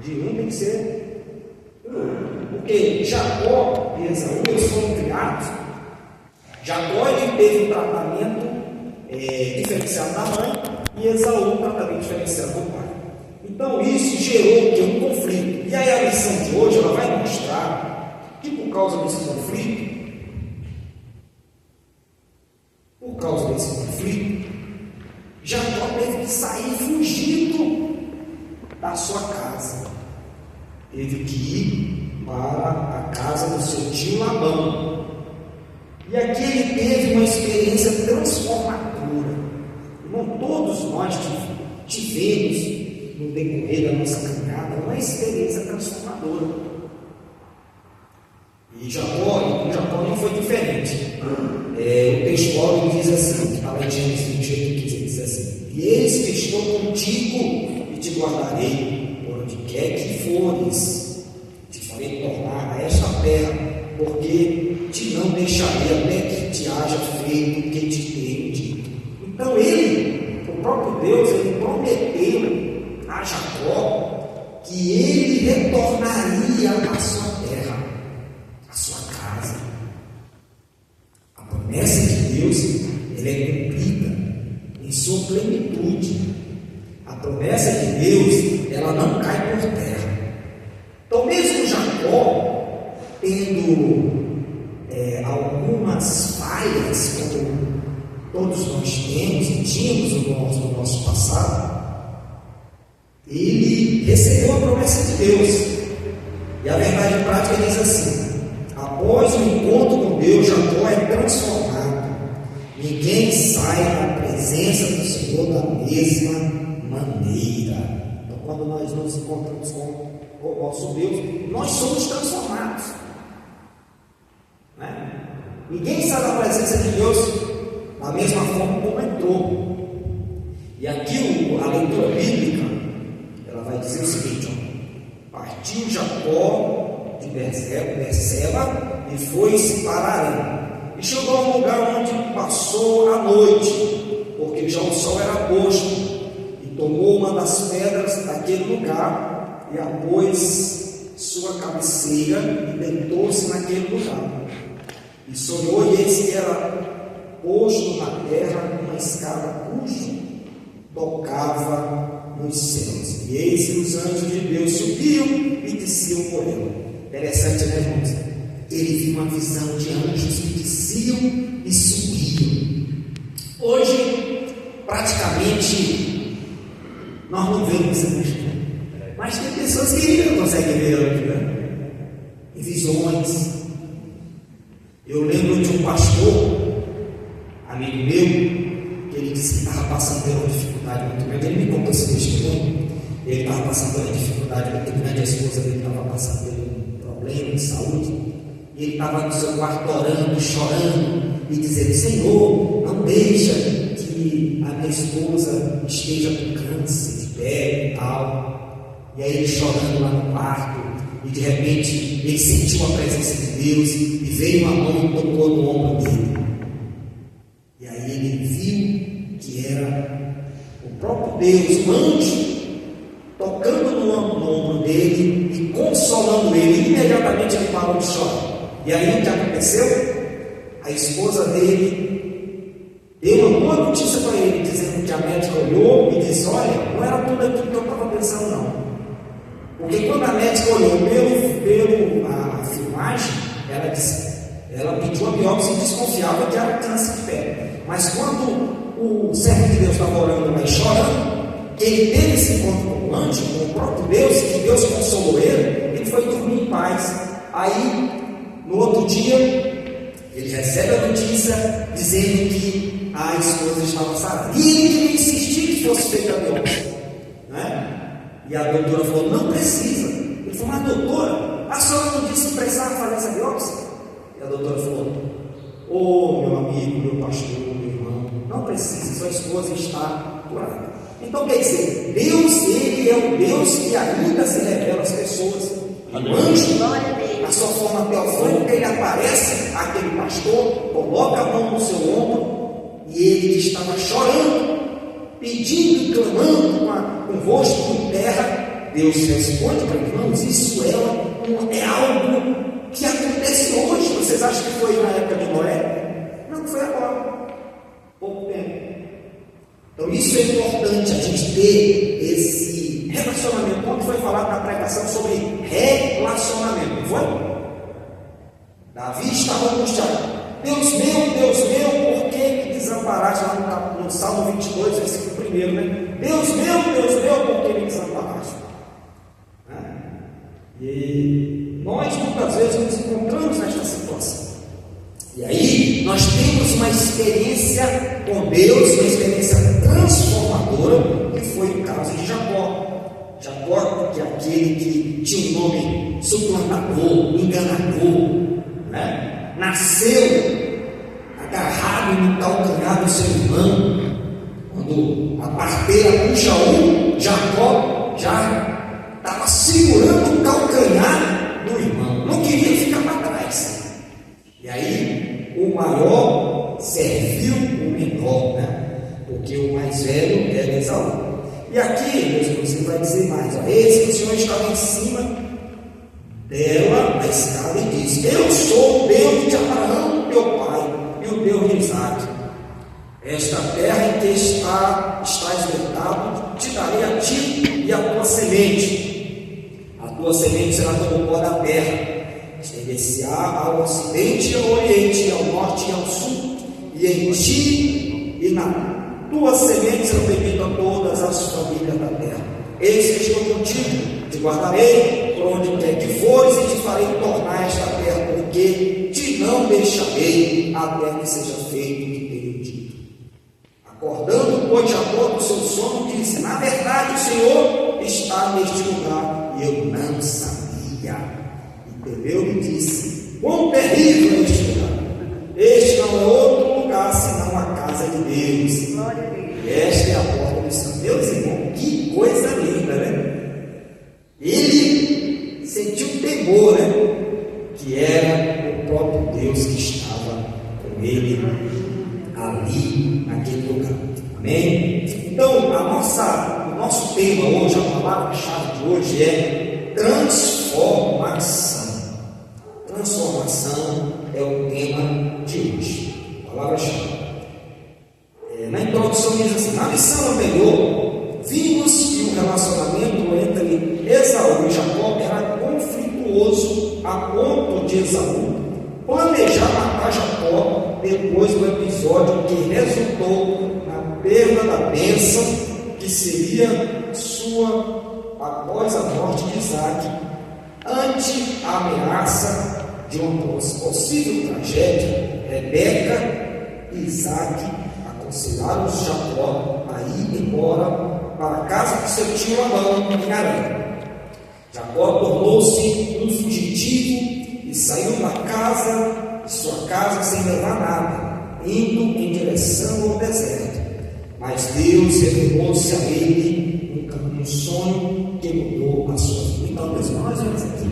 De um tem que ser do outro. Porque Jacó e Esaú, eles foram criados. Jacó, ele teve um tratamento diferenciado da mãe, e Esaú um tratamento diferenciado do pai. Então isso gerou um conflito. E aí a lição de hoje, ela vai mostrar que por causa desse conflito, Jacó teve que sair fugindo da sua casa. Teve que ir para a casa do seu tio Labão. E aqui ele teve uma experiência transformadora. Irmão, todos nós tivemos no decorrer da nossa caminhada uma experiência transformadora. E com Jacó não foi diferente. O texto logo diz assim, que está lá em Gênesis 28, 15, diz assim: e eis que estou contigo e te guardarei por onde quer que fores, te farei tornar a esta terra, porque te não deixarei até que te haja feito o que te tenho dito. Então o próprio Deus, ele prometeu a Jacó que ele retornaria à sua terra, à sua casa. A promessa de Deus, ela é cumprida em sua plenitude. A promessa de Deus, ela não cai por terra. Então, mesmo Jacó tendo algumas falhas, como todos nós temos e tínhamos no nosso passado, ele recebeu a promessa de Deus. E a verdade prática diz assim: após o encontro com Deus, Jacó é transformado. Ninguém sai da presença do Senhor da mesma maneira. Então, quando nós nos encontramos com o nosso Deus, nós somos transformados. Ninguém sai da presença de Deus da mesma forma como entrou. E aqui a leitura bíblica, ela vai dizer o seguinte: partiu Jacó de Berseba e foi-se para Harã, e chegou a um lugar onde passou a noite, porque já o sol era posto, e tomou uma das pedras daquele lugar e a pôs sua cabeceira e deitou-se naquele lugar. E sonhou, e eis que era posto na terra uma escada cujo tocava nos céus. E eis que os anjos de Deus subiam e desciam por ela. Interessante, né, irmãos? Ele viu uma visão de anjos que desciam e subiam. Hoje, praticamente, nós não vemos anjos, mas tem pessoas que não conseguem ver anjos, né? Em visões. Eu lembro de um pastor, amigo meu, que ele disse que estava passando por uma dificuldade muito grande. Ele me contou esse testemunho. Ele estava passando por uma dificuldade muito grande, a esposa dele estava passando por um problema de saúde. E ele estava no seu quarto orando, chorando e dizendo: Senhor, não deixa que a minha esposa esteja com câncer de pele e tal. E aí ele chorando lá no quarto, e de repente ele sentiu a presença de Deus, e veio uma mão e tocou no ombro dele. E aí ele viu que era o próprio Deus, um anjo, tocando no ombro dele e consolando ele. E imediatamente ele parou de chorar. E aí o que aconteceu? A esposa dele deu uma boa notícia para ele, dizendo que a médica olhou e disse: olha, não era tudo aquilo que eu estava pensando, não. Porque quando a médica olhou pela filmagem, ela pediu a biópsia e desconfiava que era câncer de pele. Mas quando o servo de Deus estava orando lá e chorando, ele teve esse encontro com o anjo, com o próprio Deus, que Deus consolou ele foi dormir em paz. Aí, no outro dia, ele recebe a notícia dizendo que a esposa estava sarada. E ele queria insistir que fosse feita a biópsia, né? E a doutora falou: não precisa. Ele falou: mas doutora, a senhora não disse que precisava fazer essa biópsia? E a doutora falou: ô meu amigo, meu pastor, meu irmão, não precisa, sua esposa está curada. Então quer dizer, Deus, ele é o Deus que ainda se revela às pessoas. O anjo, na sua forma teofânica, ele aparece àquele pastor, coloca a mão no seu ombro, e ele estava chorando, pedindo e clamando com o rosto em terra. Deus responde para irmãos, isso é algo que acontece hoje. Vocês acham que foi na época de Noé? Não, foi agora, pouco tempo. Então isso é importante, a gente ter esse relacionamento. Quando foi falado na pregação sobre relacionamento, não foi? Davi estava angustiado. Deus meu, por que me desamparaste? Lá no Salmo 22, versículo 1, né? Deus meu, por que me desamparaste? E nós muitas vezes nos encontramos nesta situação. E aí nós temos uma experiência com Deus, uma experiência transformadora, que foi o caso de Jacó. Jacó, que é aquele que tinha um nome suplantador, enganador, né? Nasceu agarrado no calcanhar do seu irmão. Quando a parteira puxa Jacó já estava segurando o calcanhar do irmão, não queria ficar para trás. E aí o maior serviu o menor, né? Porque o mais velho era Esaú. E aqui, meus irmãos, você vai dizer mais: eis que o Senhor estava em cima dela na escada e disse: eu sou o Deus de Abraão, teu pai, e o Deus de Isaque. Esta terra em que estás deitado, te darei a ti e a tua semente. A tua semente será como o pó da terra, estender-se-á ao ocidente e ao oriente, e ao norte e ao sul, e em ti e na tua semente serão benditas todas as famílias da terra. Eis que estou contigo, te guardarei por onde quer que fores, e te farei tornar esta terra, porque te não deixarei até que seja feito o que tenho dito. Acordando, pois, Jacó do seu sono, disse: na verdade, o Senhor está neste lugar, e eu não sabia. Entendeu? E disse: quão terrível é este lugar! Este não é outro lugar senão a casa de Deus. E esta é a porta do céu. Meus irmãos, que coisa linda, né? Ele sentiu temor, né? Que era o próprio Deus que estava com ele ali, naquele lugar. Amém? Então, o nosso tema hoje, a palavra-chave de hoje é transformação. Transformação é o tema de hoje. Palavra-chave. Na introdução diz assim: na lição anterior, vimos que o relacionamento entre Esaú e Jacó era conflituoso a ponto de Esaú planejar matar Jacó depois do episódio que resultou na perda da bênção que seria sua após a morte de Isaque, ante a ameaça de uma possível tragédia. Rebeca e Isaque aconselharam Jacó a ir embora para a casa de seu tio Labão em Harã. Jacó tornou-se um fugitivo e saiu de sua casa sem levar nada, indo em direção ao deserto. Mas Deus revelou-se a ele um sonho que mudou a sua vida. Então, meus irmãos, nós vemos aqui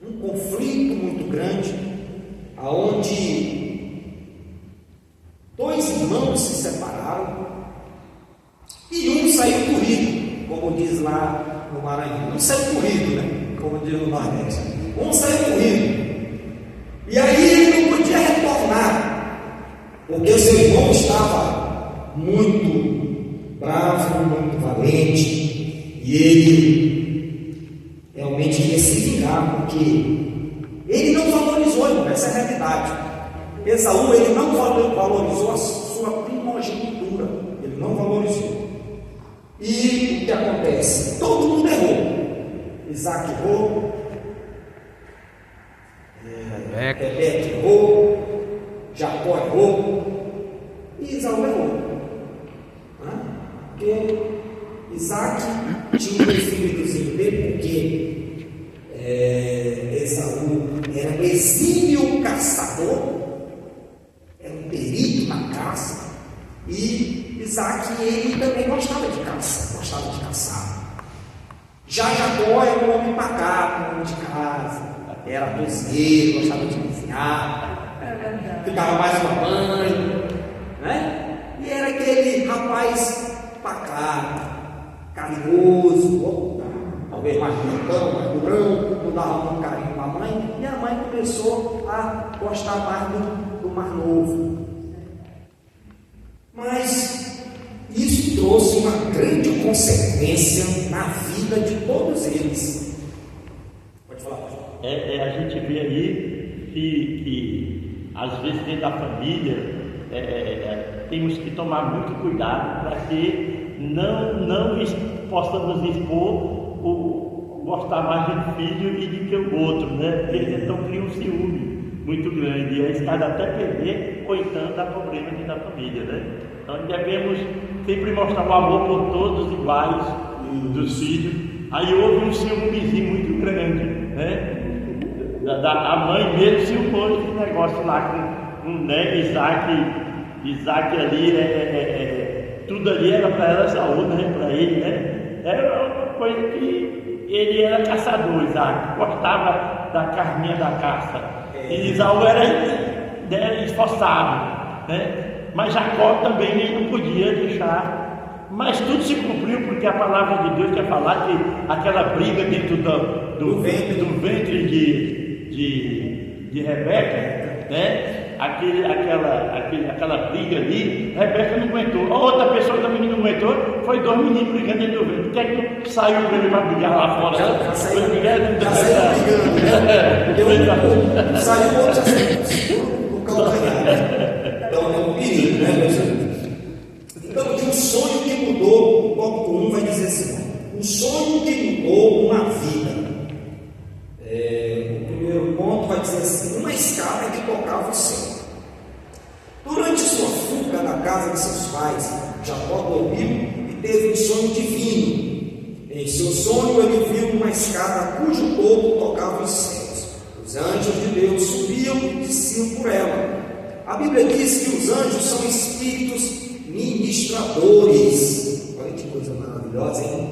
um conflito muito grande, aonde dois irmãos se separaram e um saiu corrido, como diz lá no Maranhão. Um saiu corrido, né? Como diz no Nordeste. Um saiu corrido. E aí ele não podia retornar, porque o seu irmão estava muito bravo, muito valente, e ele realmente queria se vingar, porque ele não valorizou, essa é a realidade. Esaú, ele não valorizou a sua primogenitura, ele não valorizou. E o que acontece? Todo mundo errou. Isaque errou, Rebeca errou, Jacó errou e Esaú errou. Porque Isaque tinha um filho dele, porque Esaú era um exímio caçador, era um perito na caça, e Isaque, ele também gostava de caçar. Já Jacó era um homem pacato, um homem de casa, era cozinheiro, gostava de cozinhar, ficava mais com a mãe, né? E era aquele rapaz pacato, carinhoso, talvez mais bonitão, mais durão, não dava muito carinho para a mãe, e a mãe começou a gostar mais do mais novo. Mas isso trouxe uma grande consequência na vida de todos eles. Pode falar, pastor. A gente vê aí que às vezes dentro da família temos que tomar muito cuidado para que não possamos expor gostar mais de um filho e de que o outro, né? Porque então cria um ciúme muito grande e aí escada até perder ou então dá problema dentro da família, né? Então devemos sempre mostrar o amor por todos iguais dos filhos. Aí houve um ciúmezinho muito grande, né? A mãe mesmo ciúmou esse negócio lá com né, Isaac ali, tudo ali era para ela saúde, né? Para ele, né? Era uma coisa que ele era caçador, Isaac, gostava da carninha da caça. E Isaú era esforçado, né? Mas Jacó também ele não podia deixar. Mas tudo se cumpriu porque a palavra de Deus quer falar que aquela briga dentro do ventre de Rebeca, né? Aquela briga ali, Rebeca não aguentou. A outra pessoa também não aguentou, foi 2 meninos brigando dentro do ventre. Por que é que não saiu para ele para brigar lá fora? Já saiu brigando, né? Saiu outro no calcanhar. Então é um perigo, né, meus amigos? Então, de um sonho que mudou, o tópico 1 vai dizer assim: um sonho que mudou uma vida. O primeiro ponto vai dizer assim: uma escada que tocava o céu. Durante sua fuga da casa de seus pais, Jacó dormiu e teve um sonho divino. Em seu sonho ele viu uma escada cujo topo tocava os céus. Os anjos de Deus subiam e desciam por ela. A Bíblia diz que os anjos são espíritos ministradores. Olha que coisa maravilhosa, hein?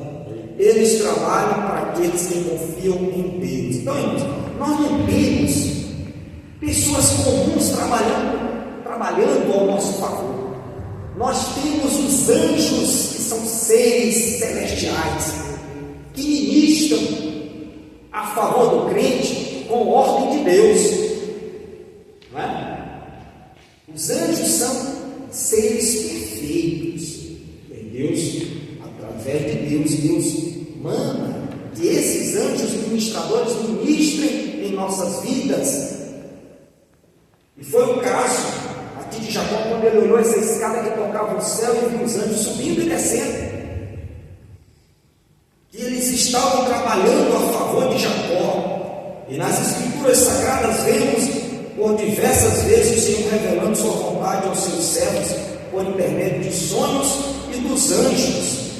Eles trabalham para aqueles que confiam em Deus. Então, nós não temos pessoas comuns trabalhando ao nosso favor. Nós temos os anjos, que são seres celestiais, que ministram a favor do crente com ordem de Deus. Não é? Os anjos são seres perfeitos. E Deus, através de Deus manda que esses anjos ministradores ministrem em nossas vidas. E foi o caso aqui de Jacó, quando ele olhou essa escada que tocava o céu e viu os anjos subindo e descendo. E eles estavam trabalhando a favor de Jacó. E nas escrituras sagradas vemos por diversas vezes o Senhor revelando sua vontade aos seus servos por intermédio de sonhos e dos anjos.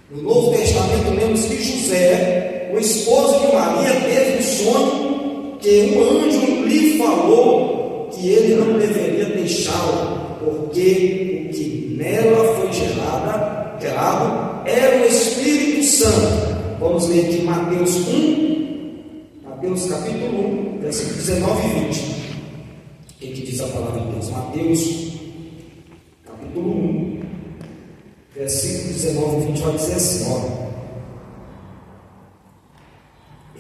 No Novo Testamento lemos que José, o esposo de Maria, teve um sonho que um anjo lhe falou que ele não deveria deixá-lo, porque o que nela foi gerado era o Espírito Santo. Vamos ler aqui Mateus capítulo 1, versículo 19 e 20. O que diz a palavra de Deus? Mateus capítulo 1, versículo 19 e 20 vai dizer assim: ó.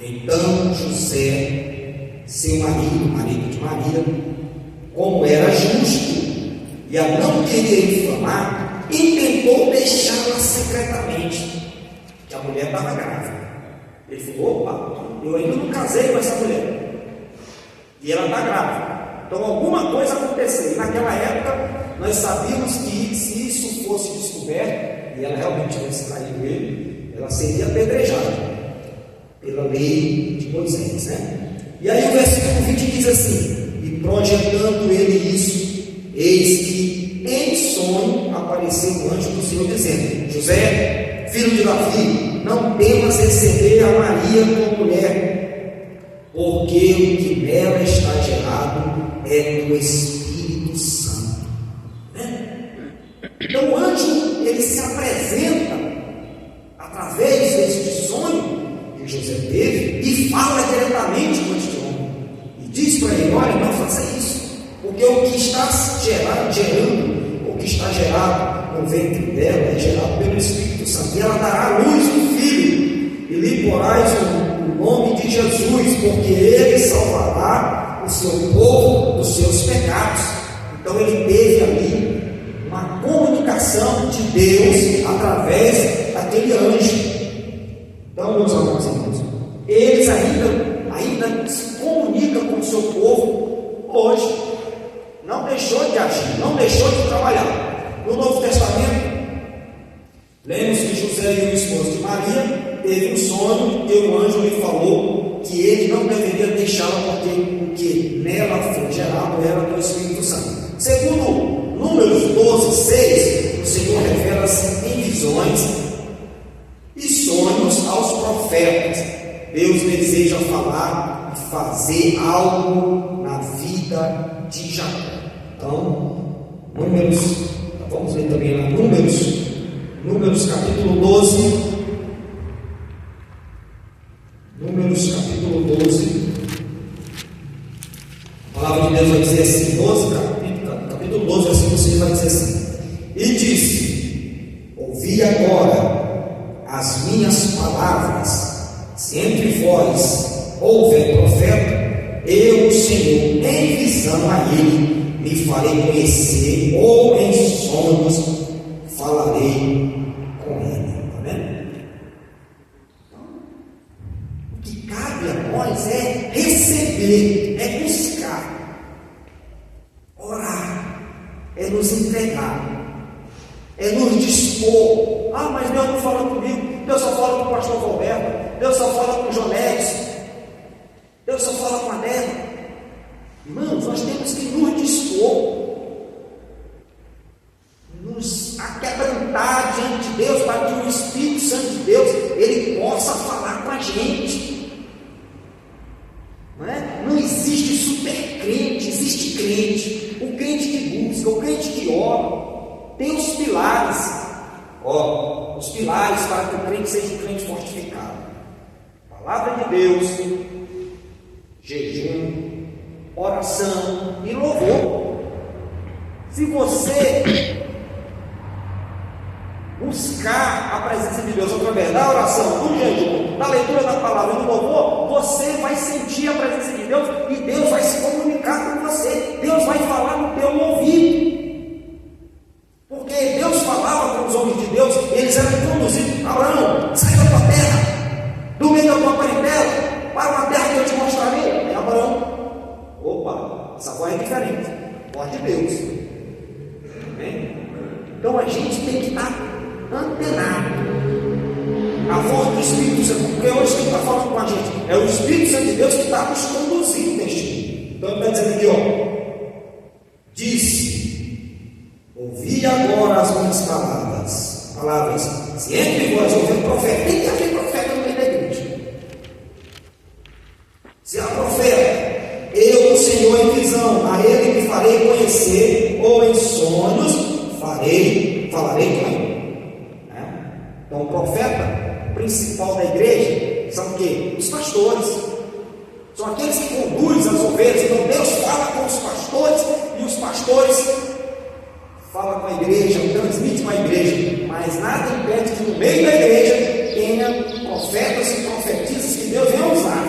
Então José, seu marido de Maria, como era justo e a não queria infamar, intentou deixá-la secretamente, que a mulher estava grávida. Ele falou: opa, eu ainda não casei com essa mulher e ela está grávida. Então alguma coisa aconteceu. E naquela época nós sabíamos que se isso fosse descoberto, e ela realmente tivesse traído ele, ela seria apedrejada pela lei de Moisés, né? E aí o versículo 20 diz assim: e projetando ele isso, eis que em sonho apareceu o anjo do Senhor dizendo: José, filho de Davi, não temas receber a Maria como mulher, porque o que nela está gerado é do Espírito Santo. Então o anjo, ele se apresenta através deste sonho que José teve e fala diretamente com este homem e diz para ele: olha, não faça isso, porque o que está gerado, o que está gerado no ventre dela é gerado pelo Espírito Santo, e ela dará invocais o nome de Jesus, porque Ele salvará o seu povo dos seus pecados. Então ele teve ali uma comunicação de Deus através daquele anjo. Então, meus amados irmãos, eles ainda se comunicam com o seu povo hoje. Não deixou de agir, não deixou de trabalhar. No Novo Testamento, lemos que José e o esposo de Maria teve um sonho e o anjo lhe falou que ele não deveria deixá-la porque o que nela foi gerado era do Espírito Santo. Segundo Números 12:6, o Senhor revela-se em visões e sonhos aos profetas. Deus deseja falar e fazer algo na vida de Jacó. Então, vamos ler também lá Números capítulo 12. Números capítulo 12. A palavra de Deus vai dizer assim, capítulo 12, versículo 6 vai dizer assim: e disse: ouvi agora as minhas palavras, se entre vós houver profeta, eu, o Senhor, em visão a ele, me farei conhecer, ou em sonhos falarei com ele. Está vendo? O que cabe a nós é receber, é buscar, orar, é nos entregar, é nos dispor. Ah, mas Deus não fala comigo, Deus só fala com o pastor Roberto, Deus só fala com o Jonex, Deus só fala com a Nela. Irmãos, nós temos que nos dispor, nos aquebrantar diante de Deus, para que o Espírito Santo de Deus, ele possa falar com a gente. Não é? Não existe super crente, existe crente. O crente que busca, o crente que ora. Tem os pilares. Os pilares para que o crente seja um crente fortificado: palavra de Deus, jejum, oração e louvor. Se você buscar a presença de Deus através da oração, do jejum, da leitura da palavra e do louvor, você vai sentir a presença de Deus e Deus vai se comunicar com você. Deus vai falar no teu ouvido. Porque Deus falava com os homens de Deus, eles eram conduzidos: Abraão, sai da tua terra, do meio da tua parentela, para uma terra que eu te mostrarei. E Abraão, opa, essa voz é diferente, voz de Deus. Amém? Então a gente tem que estar antenado a voz do Espírito Santo, porque hoje quem está falando com a gente é o Espírito Santo de Deus que está nos conduzindo neste mundo. Então ele está dizendo aqui, disse: ouvi agora as minhas palavras, se entre vós houver profeta. Tem que haver profeta no meio da igreja. Se há profeta, eu, o Senhor, em visão, a ele me farei conhecer, ou em sonhos falarei com ele. Então o profeta principal da igreja são o quê? Os pastores. São aqueles que conduzem as ovelhas. Então Deus fala com os pastores, e os pastores falam com a igreja, transmitem com a igreja. Mas nada impede que no meio da igreja tenha profetas e profetisas que Deus venha usar.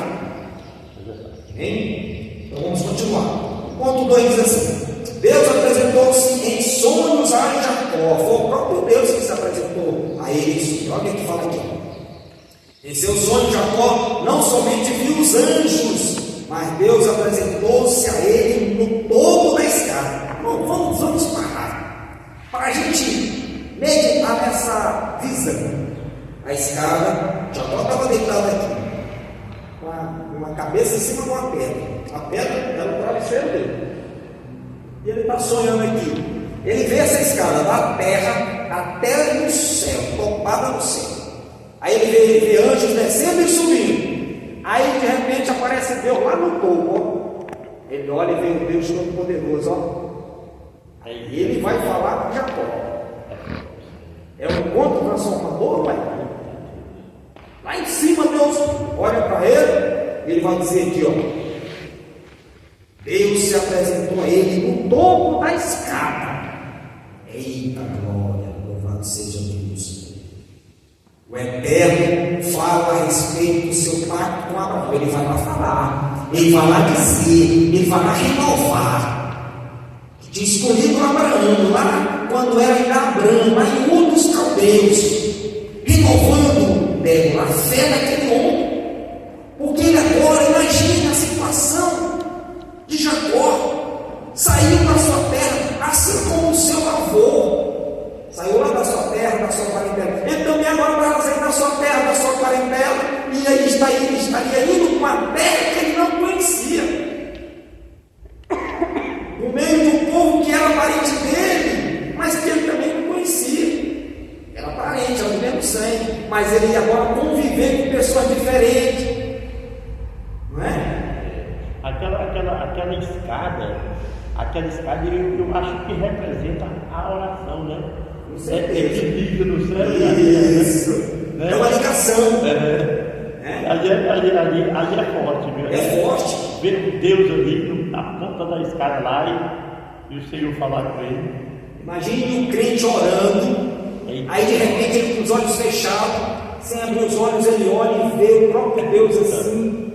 Amém? Então vamos continuar. O ponto 2 diz assim: Deus apresentou-se em sonhos a Jacó. Foi o próprio Deus que se apresentou a ele. Olha o que fala aqui. Em seu sonho, Jacó não somente viu os anjos, mas Deus apresentou-se a ele no topo da escada. Bom, vamos parar para a gente meditar nessa visão. A escada, Jacó estava deitado aqui, com uma cabeça em cima de uma pedra. A pedra era o travesseiro dele. E ele está sonhando aqui. Ele vê essa escada da terra até no céu, topada no céu. Aí ele vê anjos descendo e subindo. Aí de repente aparece Deus lá no topo. Ele olha e vê o Deus Todo-Poderoso. Aí ele vai falar com Jacó. É um encontro transformador, vai? Lá em cima Deus olha para ele e ele vai dizer aqui, Deus se apresentou a ele no topo da escada. Eita glória, louvado seja Deus. O Eterno fala a respeito do seu pacto com Abraão. Ele vai lá falar, ele vai lá dizer, ele vai lá renovar. Tinha escolhido Abraão lá quando era ainda Abraão, lá em Ur dos Caldeus, renovando a fé daquele homem. Porque ele agora, imagina a situação de Jacó, saiu da sua terra, assim como o seu avô saiu lá da sua terra, da sua parentela. Ele também agora vai sair da sua terra, da sua parentela, e aí estaria indo para uma terra que ele não conhecia, no meio de um povo que era parente dele, mas que ele também não conhecia. Era parente, era do mesmo sangue, mas ele ia agora conviver com pessoas diferentes. Não é? Aquela escada eu acho que representa a oração, né? Com certeza. Ele liga no céu e ali, isso, né? É uma ligação. Ali é forte, viu? É forte. Ver Deus ali na ponta da escada lá e o Senhor falar com ele. Imagine um crente orando, aí de repente ele com os olhos fechados, sem abrir os olhos, ele olha e vê o próprio Deus assim,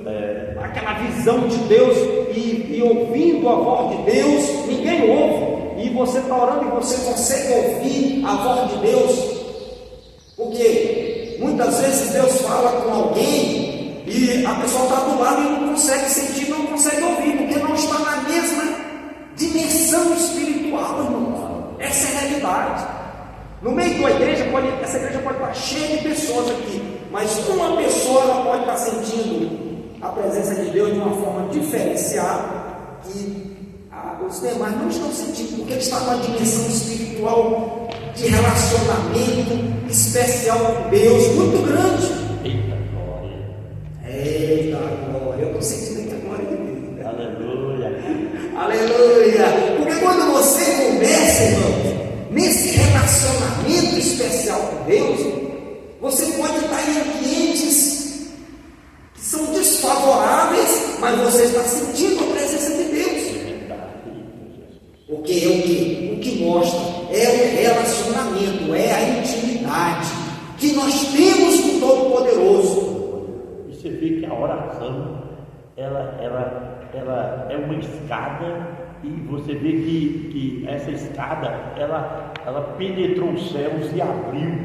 aquela visão de Deus e ouvindo a voz de Deus. Ninguém ouve, e você está orando e você consegue ouvir a voz de Deus, porque muitas vezes Deus fala com alguém e a pessoa está do lado e não consegue sentir, não consegue ouvir, porque não está na mesma dimensão espiritual, irmão. Essa é a realidade. No meio da igreja, essa igreja pode estar cheia de pessoas aqui, mas uma pessoa ela pode estar sentindo a presença de Deus de uma forma diferenciada e os demais não estão sentindo, porque eles estão numa dimensão espiritual de relacionamento especial com Deus muito grande. Eita glória! Eita glória! Eu estou sentindo que a glória de Deus, né? Aleluia! Aleluia! Porque quando você começa, irmão, nesse relacionamento especial com Deus, você pode estar em ambientes que são desfavoráveis, mas você está sentindo a presença de Deus. Porque é o que? O que mostra é o relacionamento, é a intimidade que nós temos com o Todo-Poderoso. E você vê que a oração ela é uma escada, e você vê que essa escada ela penetrou os céus e abriu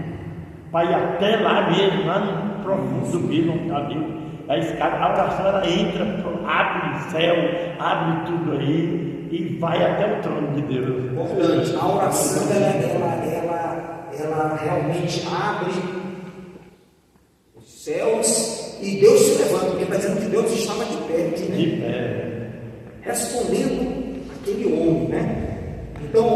para ir até lá mesmo, lá no profundo mesmo, abriu a escada. A oração ela entra, abre o céu, abre tudo aí e vai até o trono de Deus. Importante, a oração ela realmente abre os céus e Deus se levanta, porque está dizendo que Deus estava de pé aqui, né? De pé. Respondendo aquele homem, né? Então,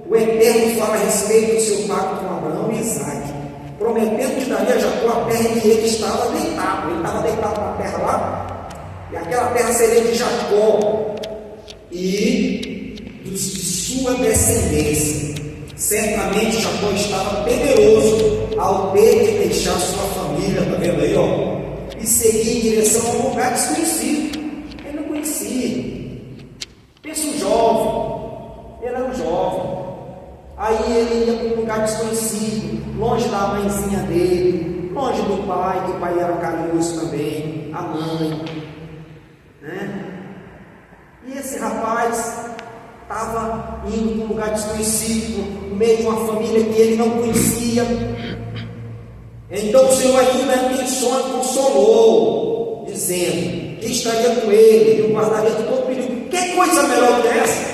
o Eterno fala a respeito do seu pacto com Abraão e Isaac, prometendo que daria a Jacó a terra em que ele estava deitado. Ele estava deitado na terra lá, e aquela terra seria de Jacó e de sua descendência. Certamente Jacó estava temeroso ao ter que deixar sua família, está vendo aí, ó, e seguir em direção a um lugar desconhecido. Ele não conhecia. Pensa um jovem, ele era um jovem. Aí ele ia para um lugar desconhecido, longe da mãezinha dele, longe do pai, que o pai era carinhoso também, a mãe, né? E esse rapaz estava indo para um lugar desconhecido, no meio de uma família que ele não conhecia. Então o Senhor ainda em sonho consolou, dizendo que estaria com ele, e o guardaria de todo perigo. Que coisa melhor que essa?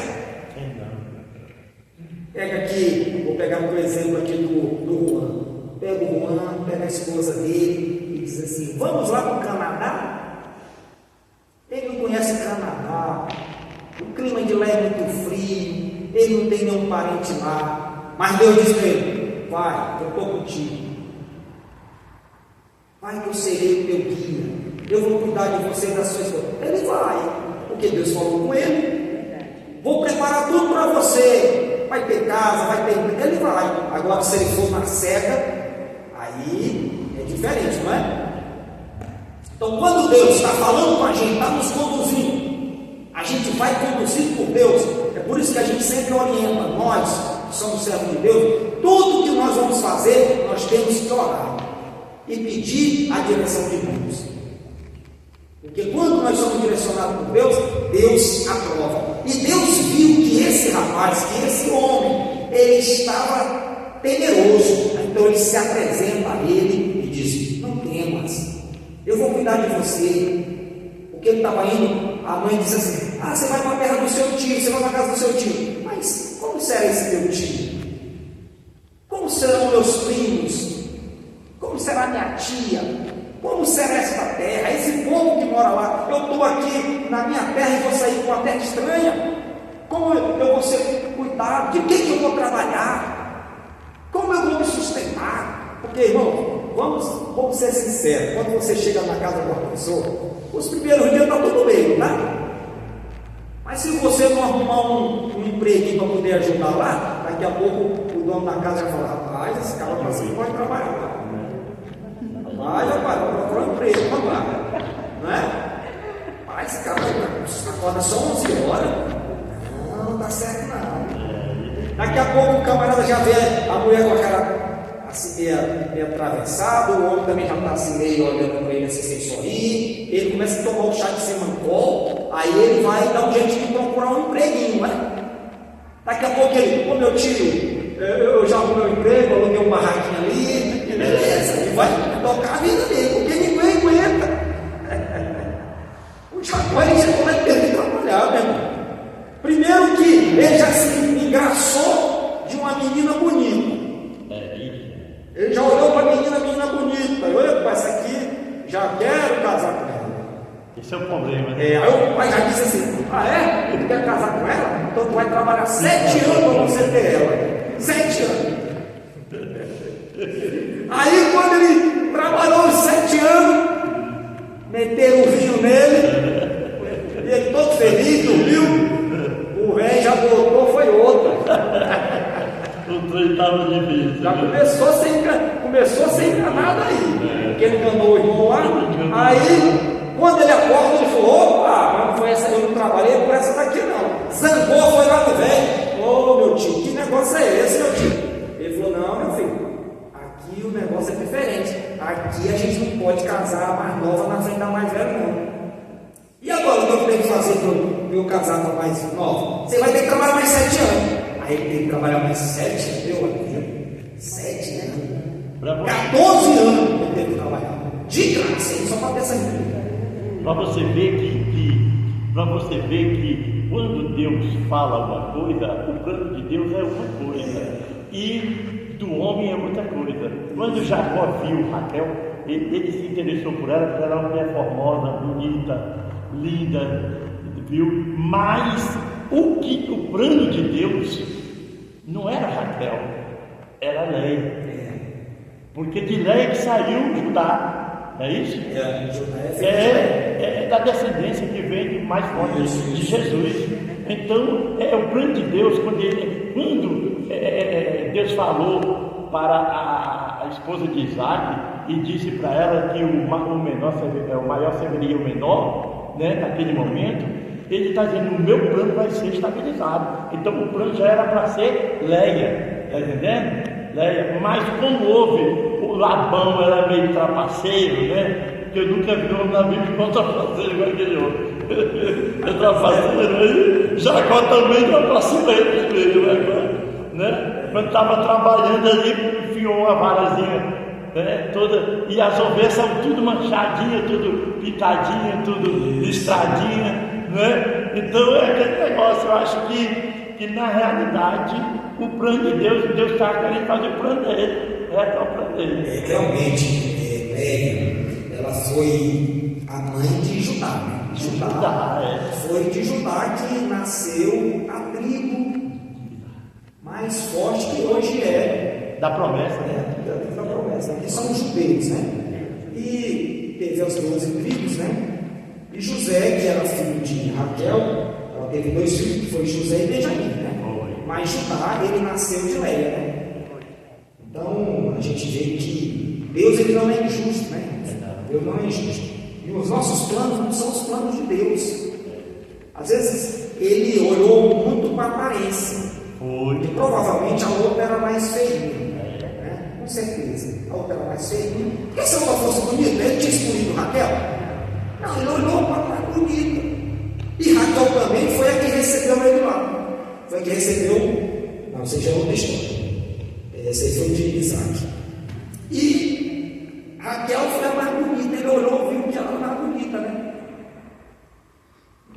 Pega aqui, vou pegar um exemplo aqui do Juan. Pega o Juan, pega a esposa dele e diz assim: vamos lá para o Canadá? Ele não conhece o Canadá, o clima de lá é muito frio, ele não tem nenhum parente lá, mas Deus diz para ele: vai, eu estou contigo, vai que eu serei o teu guia, eu vou cuidar de você e da sua esposa. Ele vai, porque Deus falou com ele: vou preparar tudo para você, vai ter casa, vai ter... Ele vai. Agora se ele for na cega, aí é diferente, não é? Então quando Deus está falando com a gente, está nos conduzindo, a gente vai conduzido por Deus. É por isso que a gente sempre orienta, nós que somos servos de Deus, tudo que nós vamos fazer, nós temos que orar. e pedir a direção de Deus. Porque quando nós somos direcionados por Deus, Deus aprova. E Deus viu que esse rapaz, que esse homem, ele estava temeroso. Então ele se apresenta a ele e diz: não temas, eu vou cuidar de você. Porque ele estava indo, a mãe disse assim: você vai para a terra do seu tio, você vai para a casa do seu tio. Mas como será esse teu tio? Como serão meus primos? Como será minha tia? Como será esta terra? Esse povo que mora lá? Eu estou aqui na minha terra e vou sair para uma terra estranha. Como eu vou ser cuidado? De que eu vou trabalhar? Como eu vou me sustentar? Porque, irmão, vamos ser sinceros. Quando você chega na casa de uma pessoa, os primeiros dias está tudo bem, tá? Mas se você não arrumar um emprego para poder ajudar lá, daqui a pouco o dono da casa vai falar: rapaz, esse cara não pode trabalhar lá. Mas, rapaz, vou procurar um emprego, vamos lá. Não é? Mas esse cara acorda só 11 horas. Não dá certo não. Daqui a pouco o camarada já vê a mulher com a cara assim meio atravessada, o homem também já está assim meio olhando para ele assim sem sorrir. Ele começa a tomar o chá de semancol, aí ele vai dar um jeito de procurar um empreguinho, né? Daqui a pouco ele: ô meu tio, eu já arrumei um emprego, aluguei um barraquinho ali, e beleza, ele vai tocar a vida dele, porque ninguém aguenta. O Jacó já vai ter que trabalhar, meu irmão. Primeiro que ele já se engraçou de uma menina bonita. Ele já olhou para a menina bonita. Olha, essa aqui, já quero casar com ela. Esse é o problema, né? Aí o pai já disse assim: ele quer casar com ela? Então tu vai trabalhar 7 anos para você ter ela. 7 anos. Aí quando ele trabalhou os 7 anos, meteram o vinho nele, e ele todo feliz, dormiu. O velho já voltou, foi outra. O trem estava difícil. Já começou sem enganado aí. Porque ele enganou o irmão lá. Aí, quando ele acorda, ele falou: opa, mas não foi essa, eu não trabalhei por essa daqui não. Zangou, foi lá no velho: ô meu tio, que negócio é esse, meu tio? Ele falou: não, meu filho, aqui o negócio é diferente. Aqui a gente não pode casar a mais nova na frente da mais velha, não. E agora o que eu tenho que fazer para eu casar com a mais nova? Você vai ter que trabalhar mais 7 anos. Aí ele tem que trabalhar mais 7, meu amigo. 7, né? 14 anos ele tem que trabalhar. De graça, só para ter essa vida. Para você ver que quando Deus fala uma coisa, o plano de Deus é uma coisa. E do homem é outra coisa. Quando Jacó viu Raquel, ele se interessou por ela, porque ela era uma mulher formosa, bonita, linda, viu? Mas o plano de Deus não era Raquel, era Leia. Porque de Leia que saiu Judá, não é isso? É da descendência que vem de mais forte de Jesus. Então, é o plano de Deus. Quando Deus falou para a esposa de Isaac e disse para ela que o maior serviria o menor, né, naquele momento, ele está dizendo: o meu plano vai ser estabilizado. Então o plano já era para ser Leia, está entendendo? Leia. Mas como houve, o Labão era meio trapaceiro, né? Que eu nunca vi um na Bíblia igual trapaceiro igual aquele outro. É trapaceiro aí, Jacó também trapaceiro, né? Quando estava trabalhando ali, enfiou uma varazinha, né, toda, e as ovelhas são tudo manchadinhas, tudo pitadinha, tudo listradinha, né? Então é aquele negócio. Eu acho que na realidade o plano de Deus está querendo fazer o plano dele. É o plano dele. Realmente, ela foi a mãe de Judá, né? Foi de Judá que nasceu a tribo mais forte que hoje é da promessa, né? Da promessa, que são os judeus, né? E teve as 12 tribos, né? E José, que era filho de Raquel, ela teve 2 filhos, que foi José e Benjamim, né? Mas Judá, ele nasceu de Leia, né? Então a gente vê que Deus, ele não é injusto, né? Deus não é injusto. E os nossos planos não são os planos de Deus. Às vezes ele olhou muito para a aparência. E provavelmente a outra era mais feia, né? Com certeza. A outra era mais feinha. Por que se a outra fosse bonita, ele tinha escolhido Raquel? Não, ele olhou para a mais bonita. E Raquel também foi a que recebeu ele lá. Foi a que recebeu, não, seja outra história. Esse aí foi o de Isaac. E Raquel foi a mais bonita. Ele olhou e viu que ela era mais bonita, né?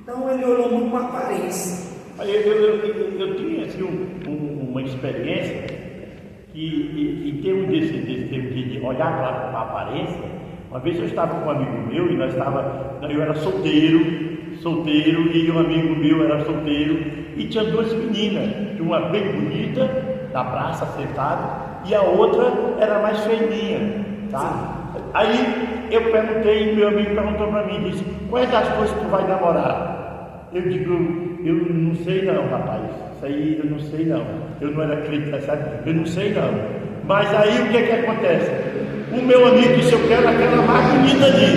Então ele olhou muito com a aparência. Eu tinha assim, uma experiência que em termos desse termo de olhar para a aparência. Uma vez eu estava com um amigo meu e eu era solteiro e um amigo meu era solteiro e tinha duas meninas, uma bem bonita na praça sentada e a outra era mais feinha, tá? Aí eu perguntei, meu amigo perguntou para mim, disse: qual é das duas que tu vai namorar? Eu digo: eu não sei não, rapaz, isso aí eu não sei não, eu não era crente, sabe? Eu não sei não. Mas aí o que é que acontece? O meu amigo disse: eu quero aquela mais bonita ali,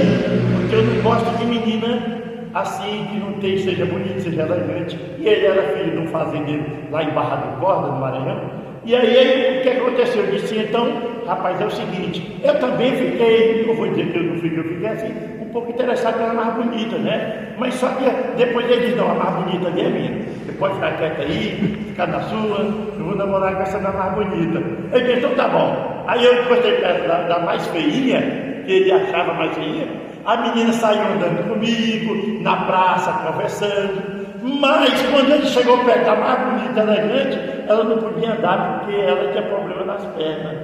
porque eu não gosto de menina assim, que não seja bonita, seja elegante. E ele era filho de um fazendeiro lá em Barra do Corda, no Maranhão. E aí o que aconteceu? Eu disse: então, rapaz, é o seguinte, eu também fiquei, eu vou dizer que eu não fiquei, eu fiquei assim, um pouco interessado pela mais bonita, né? Mas só que depois ele disse: não, a mais bonita ali é minha, você pode ficar quieta aí, ficar na sua, eu vou namorar com essa da mais bonita. Eu disse: então tá bom. Aí eu gostei da mais feinha, que ele achava mais feinha. A menina saiu andando comigo, na praça, conversando. Mas quando ele chegou perto da mais bonita, elegante, ela não podia andar porque ela tinha problema nas pernas.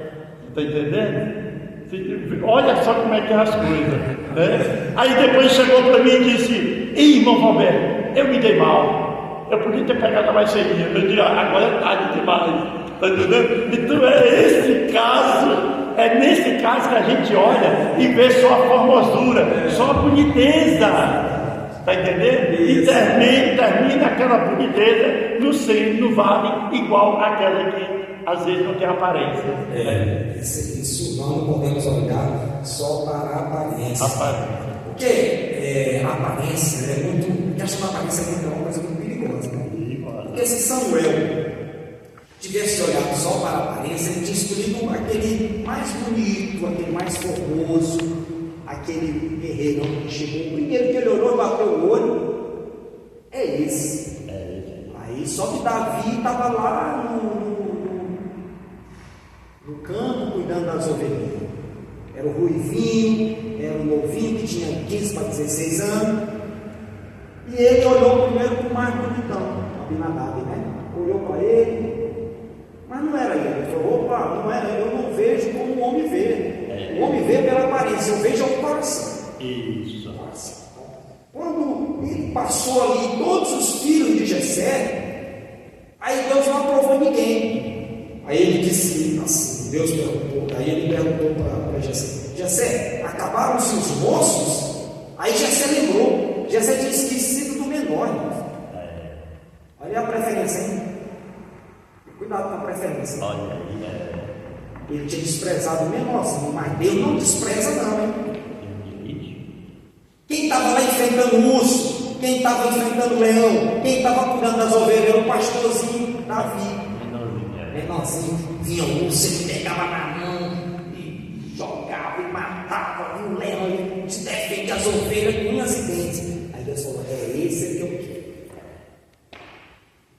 Está entendendo? Olha só como é que é as coisas, né? Aí depois chegou para mim e disse: ei, irmão Roberto, eu me dei mal. Eu podia ter pegado a mais feinha. Eu disse: agora é tarde demais. Está entendendo? Então é nesse caso que a gente olha e vê só a formosura, só a boniteza, está entendendo? E termina aquela boniteza no centro, no vale, igual aquela que às vezes não tem aparência. Isso nós não podemos olhar só para a aparência. Porque a aparência é muito. A questão da aparência é uma coisa muito perigosa. Né? Porque se Samuel tivesse olhado só para a aparência, ele tinha escolhido aquele mais bonito, aquele mais formoso, aquele guerreirão que chegou. O primeiro que ele olhou e bateu o olho é esse. Aí só que Davi estava lá no campo cuidando das ovelhas. Era o ruivinho, era o novinho que tinha 15 para 16 anos. E ele olhou primeiro para o mais bonitão, Abinadab, né? Olhou para ele. Mas não era ele. Ele falou: opa, não era, eu não vejo como o homem vê. O homem vê pela aparência, eu vejo o coração. Isso. Quando ele passou ali todos os filhos de Jessé, aí Deus não aprovou ninguém. Aí ele disse assim, Deus perguntou, aí ele perguntou para Jessé: Jessé, acabaram-se os moços? Aí Jessé lembrou, Jessé tinha esquecido do menor. Olha a preferência, hein? Cuidado com a preferência. Olha aí, Ele tinha desprezado o menorzinho, mas Deus não despreza não, hein? Quem estava lá enfrentando o urso, quem estava enfrentando o leão, quem estava cuidando das ovelhas era o pastorzinho Davi. Menorzinho, vinha o urso, ele pegava na mão e jogava e matava, vinha o leão, ele se defende as ovelhas com unhas e dentes. Aí Deus falou: é esse que eu quero.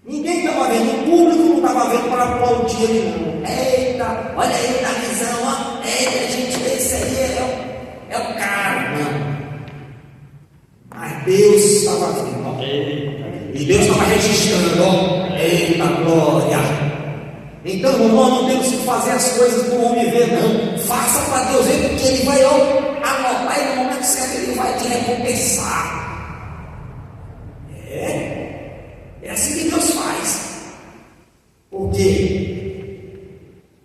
Ninguém estava vendo, o público não estava vendo para aplaudir ele, não. Eita, olha aí na visão, ó. Eita, gente, esse aí é o cara, não. Mas Deus estava vendo, ó. E Deus estava registrando, ó. Eita, glória. Então, irmão, não temos que fazer as coisas para o homem ver, não. Faça para Deus ver, porque Ele vai anotar e no momento certo Ele vai te recompensar. É assim que Deus faz. Porque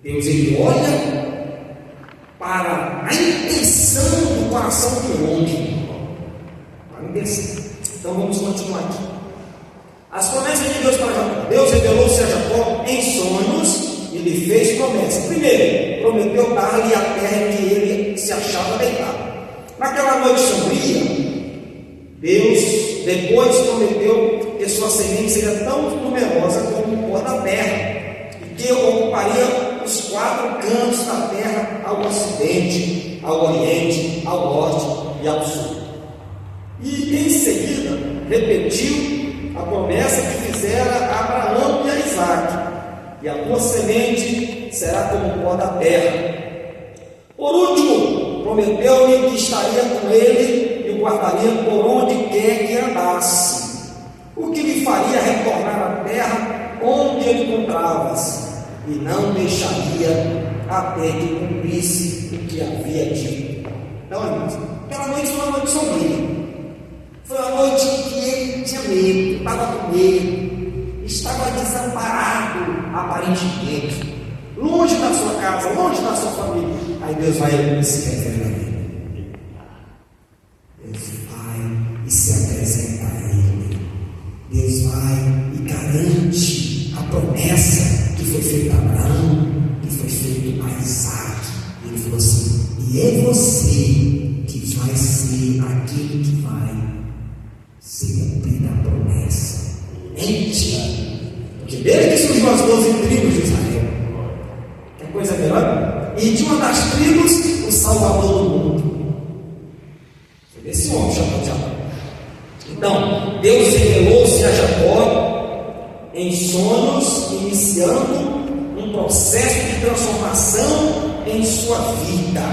Deus, Ele olha para a intenção do coração do homem. Para a intenção. Então vamos continuar aqui. As promessas de Deus para Jacó. Deus revelou-se a Jacó em sonhos e lhe fez promessas. Primeiro, prometeu dar-lhe a terra em que ele se achava deitado. Naquela noite sombria, Deus depois prometeu que sua semente seria tão numerosa como o pó da terra e que ocuparia o os 4 cantos da terra, ao ocidente, ao oriente, ao norte e ao sul. E em seguida repetiu a promessa que fizera a Abraão e a Isaque: e a tua semente será como o pó da terra. Por último, prometeu-lhe que estaria com ele e o guardaria por onde quer que andasse, o que lhe faria retornar à terra onde ele encontrava-se, e não deixaria até que cumprisse o que havia dito. Então, irmãos, aquela noite foi uma noite sombria. Foi uma noite que ele tinha medo, estava com medo, estava desamparado, aparentemente, longe da sua casa, longe da sua família. Aí Deus vai e se revela a ele. Deus vai e se apresenta a ele. Deus vai e garante a promessa que foi feita a Abraão, que foi feita a Isaque. Ele falou assim: e é você que vai ser aquele que vai se cumprir a promessa em ti, porque dele que surgiu as 12 tribos de Israel. Que coisa melhor? E de uma das tribos, o Salvador do mundo. Foi desse homem chamado Jacó. Então, Deus revelou-se a Jacó em sonhos, iniciando um processo de transformação em sua vida.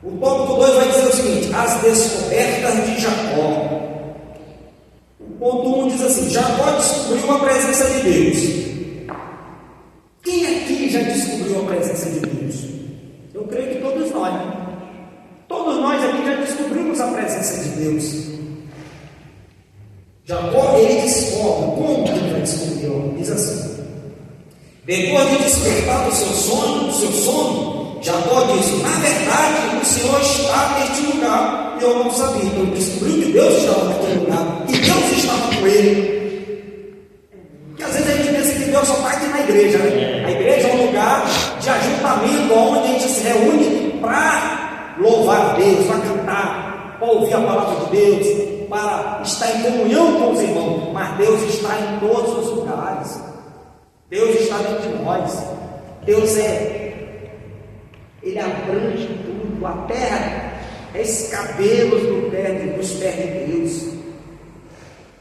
O tópico 2 vai dizer o seguinte: as descobertas de Jacó. Ponto 1 diz assim: Jacó descobriu a presença de Deus. Quem aqui já descobriu a presença de Deus? Eu creio que todos nós. Todos nós aqui já descobrimos a presença de Deus. Jacó, ele descobre. Como ele já descobriu? Diz assim: depois de despertar do seu sono, Jacó diz: na verdade, o Senhor está neste lugar. E eu não sabia. Então ele descobriu que Deus estava naquele lugar, que Deus estava com ele. Porque às vezes a gente pensa que Deus só está aqui na igreja, né? A igreja é um lugar de ajuntamento onde a gente se reúne para louvar a Deus, para cantar, para ouvir a palavra de Deus, para estar em comunhão com os irmãos. Mas Deus está em todos os lugares. Deus está dentro de nós. Deus Ele abrange tudo. A terra é escabelos dos pés de Deus.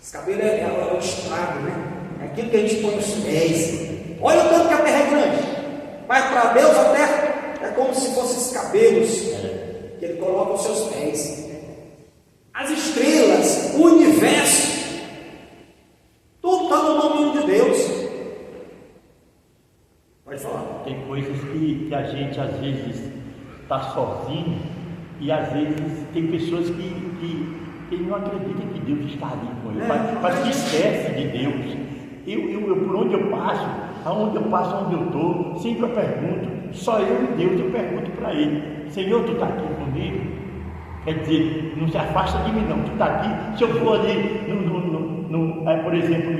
Escabelo é o estrado, né? É aquilo que a gente põe nos pés. Olha o tanto que a terra é grande. Mas para Deus a terra é como se fossem escabelos que Ele coloca os seus pés. As estrelas, o universo, tudo está no domínio de Deus. Pode falar. Tem coisas que a gente às vezes está sozinho, e às vezes tem pessoas que não acreditam que Deus está ali com ele, mas que esquece de Deus. Eu por onde eu passo, aonde eu passo, onde eu estou, sempre eu pergunto, só eu e Deus, eu pergunto para Ele: Senhor, Tu está aqui comigo? Quer dizer, não se afasta de mim não, Tu está aqui. Se eu for ali, por exemplo,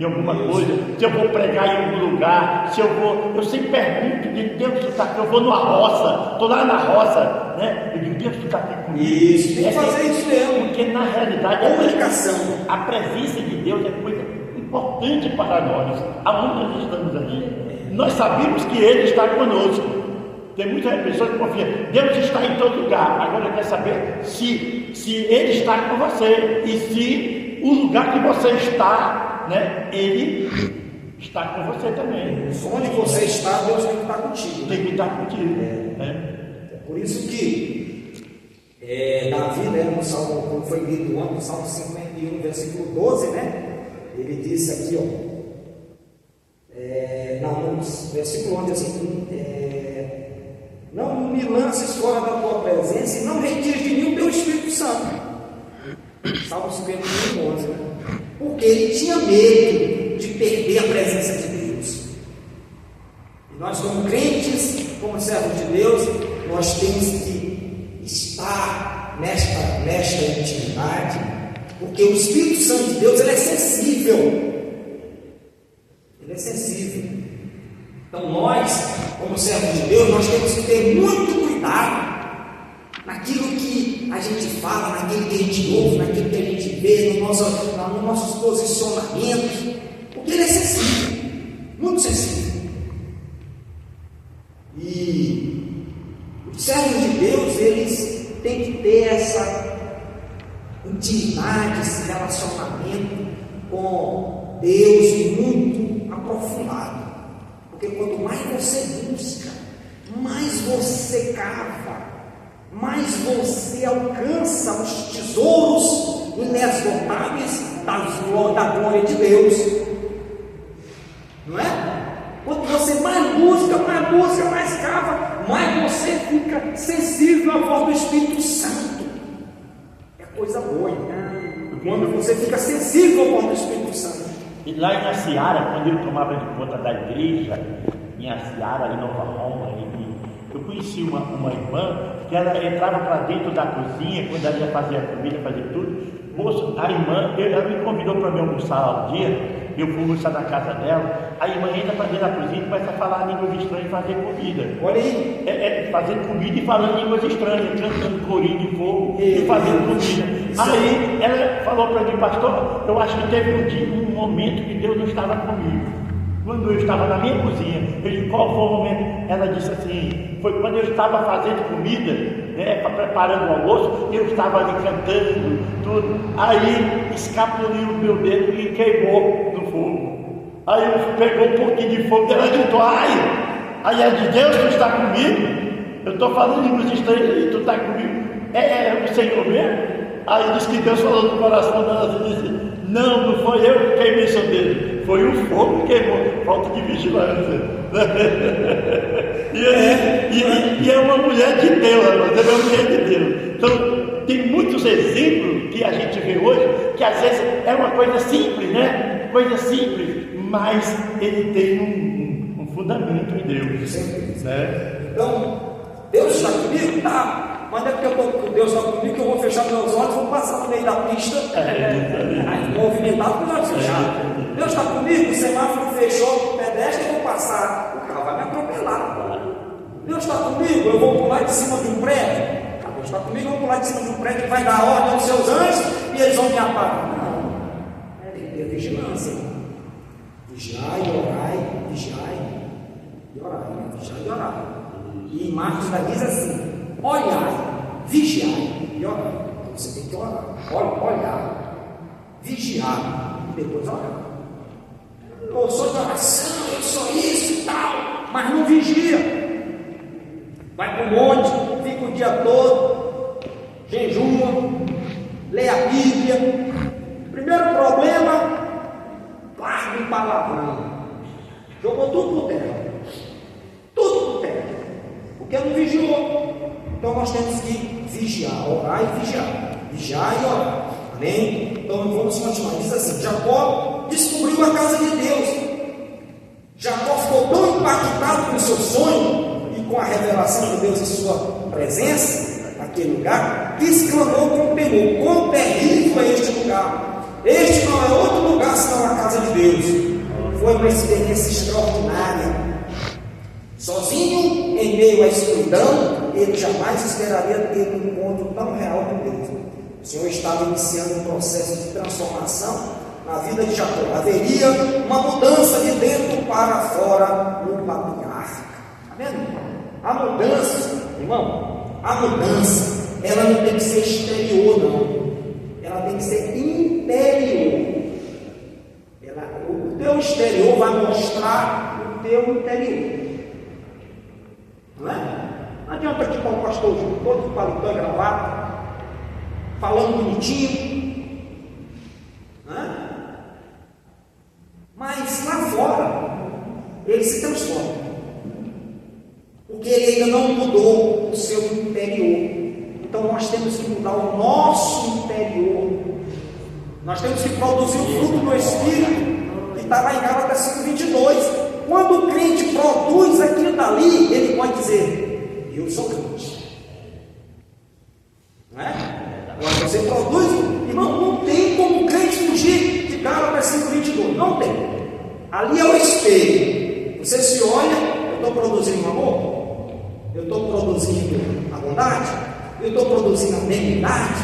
em alguma coisa, se eu vou pregar em algum lugar, eu sempre pergunto: Deus, Tu está aqui? Eu vou numa roça, estou lá na roça, né? Eu digo: Deus, Tu está aqui comigo. Isso, tem que fazer isso mesmo. Porque na realidade comunicação, a presença de Deus é coisa importante para nós. Aonde nós estamos ali, nós sabemos que Ele está conosco. Tem muitas pessoas que confiam: Deus está em todo lugar. Agora quer saber se Ele está com você, e se o lugar que você está, né, Ele está com você também. Onde você está, Deus tem que estar contigo. Tem que estar contigo. É por isso que Davi, né, no Salmo, como foi lido ontem, no Salmo 51, versículo 12, né? Ele disse aqui, no versículo 11, assim: não me lances fora da tua presença e não retires de mim o teu Espírito Santo. Salmo 51, 11, né? Porque ele tinha medo de perder a presença de Deus. E nós, como crentes, como servos de Deus, nós temos que estar nesta intimidade, porque o Espírito Santo de Deus, ele é sensível. Ele é sensível. Então nós, como servos de Deus, nós temos que ter muito cuidado naquilo que a gente fala, naquilo que a gente ouve, naquilo que a gente vê, nos nossos posicionamentos, porque ele é sensível, muito sensível. servos de Deus, eles têm que ter essa intimidade, esse relacionamento com Deus muito aprofundado. Porque quanto mais você busca, mais você cava, mais você alcança os tesouros inesgotáveis da glória de Deus. Não é? Quanto você mais busca, mais cava, mais você fica sensível à voz do Espírito Santo. É coisa boa, né? Quando você fica sensível à voz do Espírito Santo. E lá em Aciara, quando eu tomava de conta da igreja, em Aciara, em Nova Roma, eu conheci uma irmã que ela entrava para dentro da cozinha, quando ela ia fazer a comida, fazer tudo. Moço, a irmã, ela me convidou para me almoçar um dia. Eu fui almoçar na casa dela. A irmã entra para dentro da cozinha e começa a falar línguas estranhas e fazer comida. Olha aí. Fazendo comida e falando línguas estranhas, cantando corinho de fogo e fazendo comida. Aí ela falou para mim, pastor, eu acho que teve um momento que Deus não estava comigo. Quando eu estava na minha cozinha, eu disse, qual foi o momento? Ela disse assim, foi quando eu estava fazendo comida, né, preparando o almoço, eu estava ali cantando, tudo. Aí escapuliu o meu dedo e queimou no fogo. Aí eu pegou um pouquinho de fogo e ela gritou, ai! Aí ela disse, Deus, tu está comigo? Eu estou falando línguas estranhas e tu está comigo? É o Senhor mesmo? Aí disse que Deus falou no coração dela e disse, não foi eu que queimei seu dedo, foi o fogo que queimou, falta de vigilância. E é uma mulher de Deus, é uma mulher de Deus. Então, tem muitos exemplos que a gente vê hoje, que às vezes é uma coisa simples, né? Coisa simples, mas ele tem um fundamento em Deus. Né? Então, Deus está comigo? Tá. Mas não é porque Deus está comigo que eu vou fechar meus olhos, vou passar no meio da pista, movimentado com os olhos fechados. Deus está comigo, o semáforo fechou o pedestre, eu vou passar, o carro vai me atropelar. Deus está comigo, eu vou pular de cima de um prédio. Deus está comigo, eu vou pular de cima de um prédio que vai dar ordem aos seus anjos e eles vão me apagar. Não, tem que ter vigilância. Vigiai e orai, vigiai e orai, vigiai e orai. E Marcos vai dizer assim, olhai, vigiai e orai. Então você tem que orar, olhar, vigiar e depois orar. Eu sou de oração, eu sou isso e tal, mas não vigia. Vai para o monte, fica o dia todo, jejuma, lê a Bíblia. Primeiro problema, larga um palavrão. Jogou tudo por terra. Tudo por terra. Porque não vigiou. Então nós temos que vigiar, orar e vigiar. Vigiar e orar. Amém? Então vamos continuar. Diz assim: Jacó descobriu a casa de Deus. Jacó ficou tão impactado com o seu sonho e com a revelação de Deus em sua presença naquele lugar, que exclamou com temor: quão terrível é este lugar! Este não é outro lugar senão a casa de Deus. Foi uma experiência extraordinária. Sozinho, em meio à escuridão, ele jamais esperaria ter um encontro tão real com Deus. O Senhor estava iniciando um processo de transformação na vida de Jacó. Haveria uma mudança de dentro para fora no patriarca. Está vendo? A mudança, irmão, a mudança, ela não tem que ser exterior, não. Ela tem que ser interior. O teu exterior vai mostrar o teu interior. Não é? Não adianta que com o pastor Júlio, todo com paletó e gravata, falando bonitinho, não é? Mas lá fora ele se transforma, porque ele ainda não mudou o seu interior. Então nós temos que mudar o nosso interior. Nós temos que produzir o fruto do Espírito, que está lá em Gálatas 5:22. Quando o crente produz aquilo dali, ele pode dizer: eu sou crente. Não é? Quando você produz, irmão, não tem como o crente fugir de Gálatas 5:22. Não tem. Ali é o espelho. Você se olha: eu estou produzindo amor? Eu estou produzindo a bondade? Eu estou produzindo a benignidade?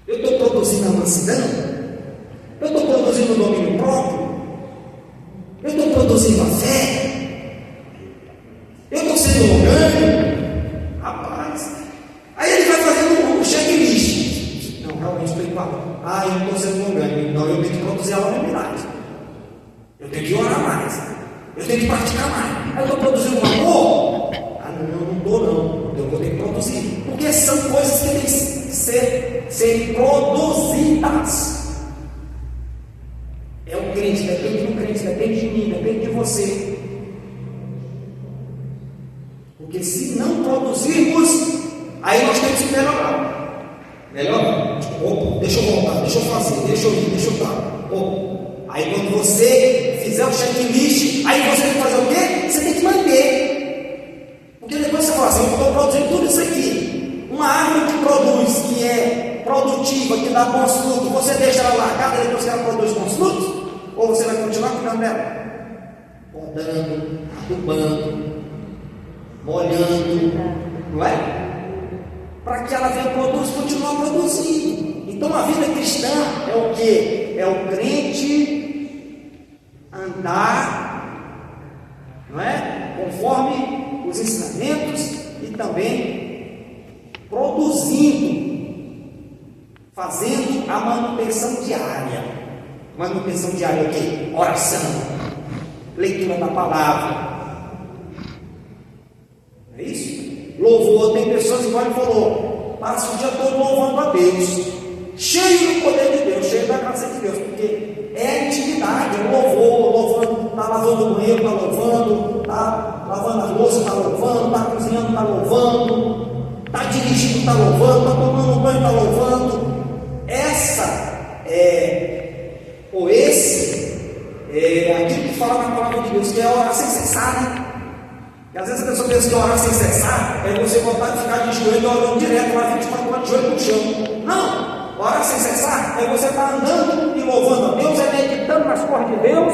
Eu estou produzindo a mansidão? Eu estou produzindo o domínio próprio? Eu estou produzindo a fé? Eu estou sendo orgânico? tenho que praticar mais. Aí eu estou produzindo um amor? Ah, não estou não. Eu vou ter que produzir. Porque são coisas que têm que ser produzidas. É o crente, depende do crente, depende de mim, depende de você. Porque se não produzirmos, aí nós temos que melhorar. Melhor? Opa, deixa eu voltar, deixa eu fazer, deixa eu ir, deixa eu dar. Aí quando você fizer o checklist, aí você tem que fazer o quê? Você tem que manter. Porque depois você fala assim, eu estou produzindo tudo isso aqui. Uma árvore que produz, que é produtiva, que dá bons frutos, você deixa ela largada e depois ela produz bons frutos? Ou você vai continuar cuidando dela? Podando, adubando, molhando, não é? Para que ela venha continuar produzindo. Então a vida cristã é o quê? É o crente andar, não é? Conforme os ensinamentos e também produzindo, fazendo a manutenção diária. Manutenção diária é o quê? Oração, leitura da palavra. É isso? Louvor, tem pessoas, igual ele falou, passa o dia todo louvando a Deus, cheio do poder de Deus, cheio da graça de Deus, porque é intimidade, é louvor, louvando, está lavando o banheiro, está louvando, está lavando a louça, está louvando, está cozinhando, está louvando, está dirigindo, está louvando, está tomando banho, está louvando. Aquilo que fala na palavra de Deus, que é orar sem cessar, né? E às vezes a pessoa pensa que orar sem cessar é você voltar a ficar de joelho orando direto, lá 24 horas de joelho no chão. Não! Orar sem cessar é você estar andando e louvando a Deus, meditando nas coisas de Deus,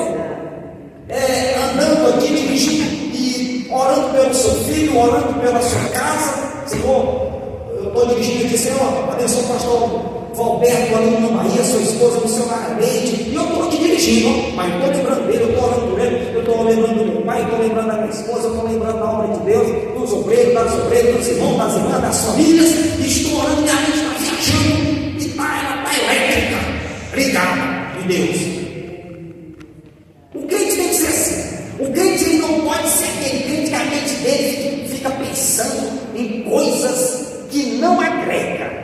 andando aqui, dirigindo e orando pelo seu filho, orando pela sua casa. Senhor, eu estou dirigindo aqui, Senhor, abençoa o pastor Valberto ali na Bahia, sua esposa, missionária Leite, e eu estou aqui dirigindo, mas estou lembrando dele, eu estou orando por ele, eu estou lembrando do meu pai, estou lembrando da minha esposa, eu estou lembrando da obra de Deus, dos obreiros, das obreiras, dos irmãos, das irmãs, das famílias, e estou orando, minha mente está viajando, e está elétrica, ligada em Deus. O crente tem que ser assim. O crente ele não pode ser aquele crente que a mente dele fica pensando em coisas que não agregam.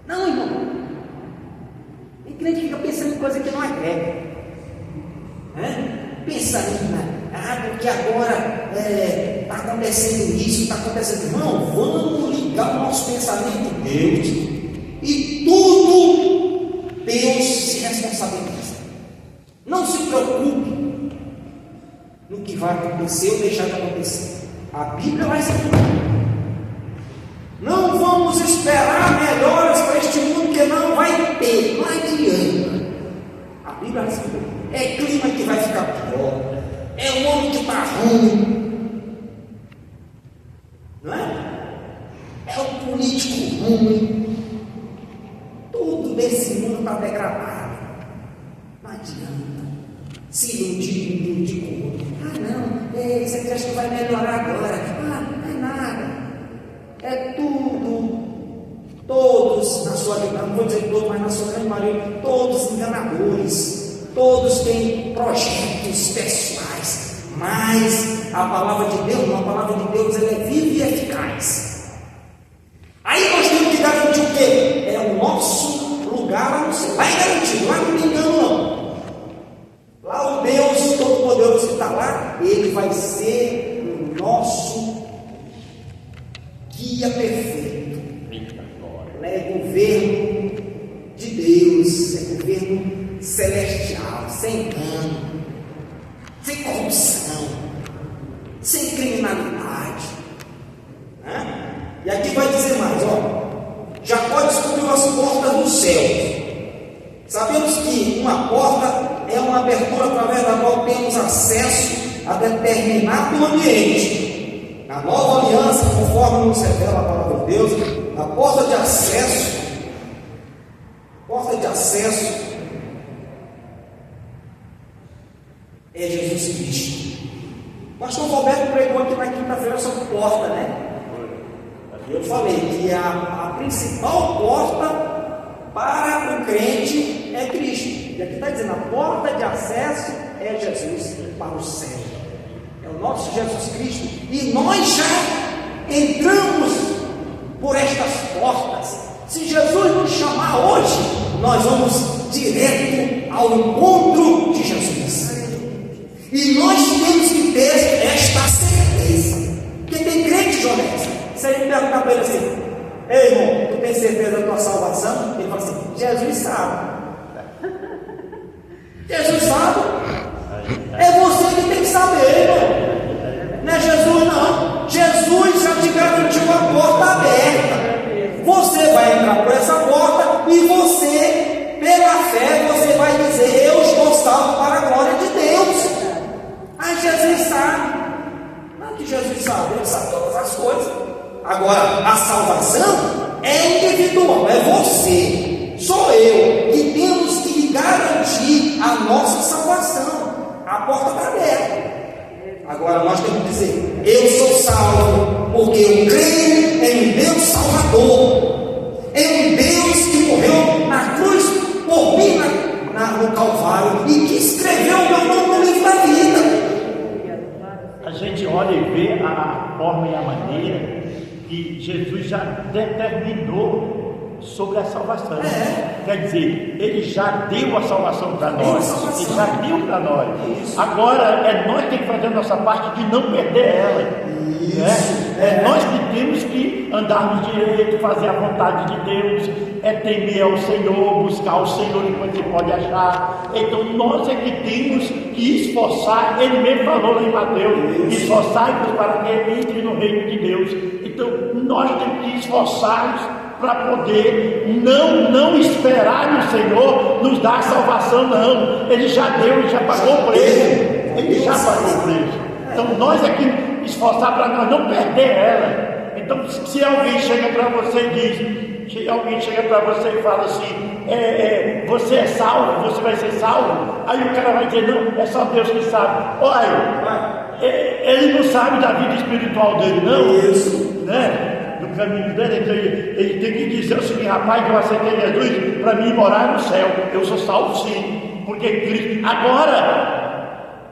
Não, irmão. Tem crente que fica pensando em coisa que não agrega. Pensando, porque agora está acontecendo isso, está acontecendo. Irmão, vamos ligar o nosso pensamento em Deus. E tudo Deus se responsabiliza. Não se preocupe no que vai acontecer ou deixar de acontecer. A Bíblia vai ser. Não vamos esperar melhoras para este mundo que não vai ter, não adianta. A Bíblia vai ser. É clima que vai ficar pior, é o homem que está ruim, não é? É o político ruim, tudo desse mundo está degradado. Não adianta se iludir com o outro. Não, você acha que vai melhorar agora? Não é nada. É tudo, todos na sua vida, não vou dizer todos, mas na sua grande maioria, todos enganadores, todos têm projetos pessoais, mas a palavra de Deus, não, a palavra de Deus ela é viva e eficaz. Aí nós temos que garantir o quê? É o nosso lugar lá no céu. Vai garantir, lá não tem engano não. Lá o Deus Todo-Poderoso que está lá, ele vai ser o nosso guia perfeito. É governo de Deus, é governo celestial, sem engano, sem corrupção, sem criminalidade. E aqui vai dizer mais, Jacó descobriu as portas do céu. Sabemos que uma porta é uma abertura através da qual temos acesso a determinado ambiente. Na nova aliança, conforme nos revela a palavra de Deus, a porta de acesso é Jesus Cristo. O pastor Roberto pregou aqui na quinta-feira sobre porta, né? Eu falei que a principal porta para o crente é Cristo. E aqui está dizendo, a porta de acesso é Jesus para o céu. É o nosso Jesus Cristo. E nós já entramos por estas portas. Se Jesus nos chamar hoje, nós vamos direto ao encontro de Jesus. E nós temos que ter esta certeza. Porque tem crente honesto. Se ele perguntar para ele assim: ei, irmão, tu tem certeza da tua salvação? Ele fala assim: Jesus sabe. Jesus sabe. É você que tem que saber, irmão. Não é Jesus, não. Jesus já te garantiu a porta aberta. Você vai entrar por essa porta e você, pela fé, você vai dizer: eu estou salvo para a glória de Deus. Mas Jesus sabe. Não é que Jesus sabe, ele sabe todas as coisas. Agora, a salvação é individual, é você, sou eu, que temos que garantir a nossa salvação. A porta está aberta. Agora nós temos que dizer: eu sou salvo porque eu creio em um Deus Salvador, em um Deus que morreu na cruz por mim no Calvário e que escreveu o meu nome no livro da vida. A gente olha e vê a forma e a maneira que Jesus já determinou sobre a salvação. Quer dizer, ele já deu a salvação para nós. Ele já deu para nós. Agora é nós que temos que fazer a nossa parte de não perder ela. É nós que temos que andarmos direito, fazer a vontade de Deus, é temer ao Senhor, buscar o Senhor enquanto se pode achar. Então nós é que temos que esforçar. Ele mesmo falou lá em Mateus: esforçai-vos para que entre no reino de Deus. Então nós temos que esforçar-nos para poder não esperar no Senhor nos dar a salvação, não. Ele já deu, ele já pagou o preço. Ele já pagou o preço. Então nós é que esforçar para nós não perder ela. Então, se alguém chega para você e diz, se alguém chega para você e fala assim: você é salvo, você vai ser salvo, aí o cara vai dizer: não, é só Deus que sabe. Olha, ele não sabe da vida espiritual dele, não. Isso, né? Do caminho dele. Então ele tem que dizer o seguinte: rapaz, eu aceitei Jesus para mim morar no céu. Eu sou salvo, sim, porque Cristo. Agora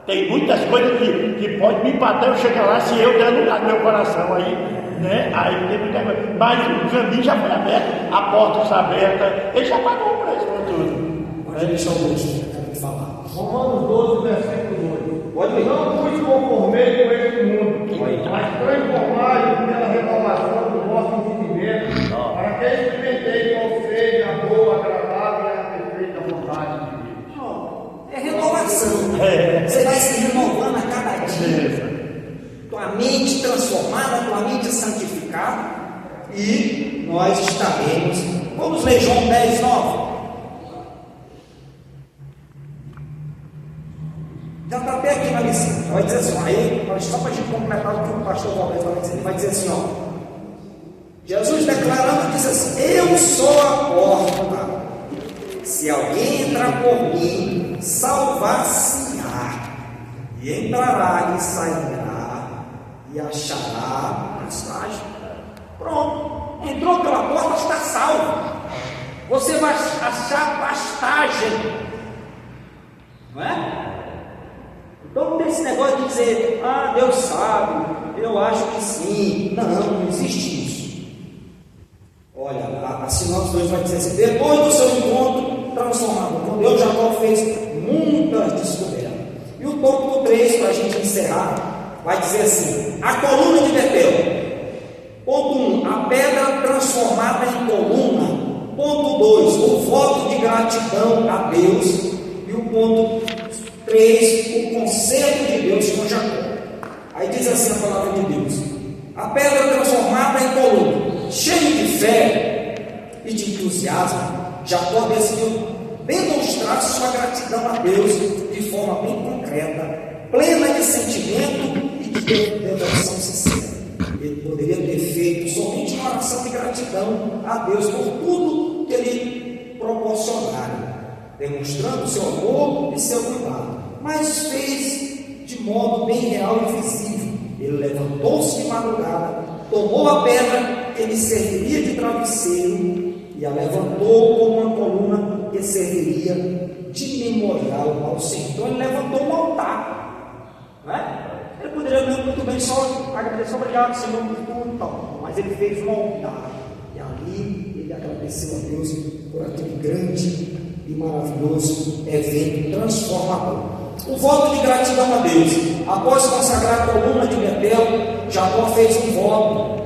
tem muitas coisas que pode me empatar eu chegar lá se eu der lugar no meu coração aí, né? Aí tem muita coisa. Mas o caminho já foi aberto, a porta está aberta, ele já pagou o preço por tudo. Pode deixar o Augusto falar. Romanos 12, versículo 8. Pode ir. Não vos conformei com este mundo, mas transformai pela renovação do vosso entendimento, para que experimenteis qual seja a boa, agradável e a perfeita vontade de Deus. É renovação. Você vai se renovando a cada dia. Tua mente transformada, tua mente santificada, e nós estaremos. Vamos ler João 10, 9. Já está até aqui na lição. Vai dizer assim: aí, só para a gente completar o que o pastor Roberto vai dizer. Ele vai dizer assim: ó, Jesus declarando, diz assim: eu sou a porta. Se alguém entrar por mim, salvar-se-á, e entrará e sairá, e achará pastagem. Pronto, entrou pela porta, está salvo. Você vai achar pastagem, não é? Então não tem esse negócio de dizer: ah, Deus sabe, eu acho que sim. Não existe isso. Olha, a Sinopse 2 vai dizer assim: depois do seu encontro transformado com Deus, Jacó fez muitas descobertas. E o tópico 3, para a gente encerrar, vai dizer assim: a coluna de Betel. Ponto 1, a pedra transformada em coluna. Ponto 2, o voto de gratidão a Deus. E o ponto 3, o conserto de Deus com Jacó. Aí diz assim a palavra de Deus: a pedra transformada em coluna. Cheio de fé e de entusiasmo, Jacó decidiu demonstrar sua gratidão a Deus de forma bem concreta, plena de sentimento e de devoção sincera. Ele poderia ter feito somente uma oração de gratidão a Deus por tudo que ele proporcionara, demonstrando seu amor e seu cuidado, mas fez de modo bem real e visível. Ele levantou-se de madrugada, tomou a pedra que lhe serviria de travesseiro e a levantou como uma coluna que serviria de memorial ao Senhor. Então ele levantou um altar, né? Ele poderia muito bem só agradecer, obrigado, Senhor, por tudo e tal, mas ele fez um altar, e ali ele agradeceu a Deus por aquele grande e maravilhoso evento transformador. O voto de gratidão a Deus. Após consagrar a coluna de Betel, Jacó fez um voto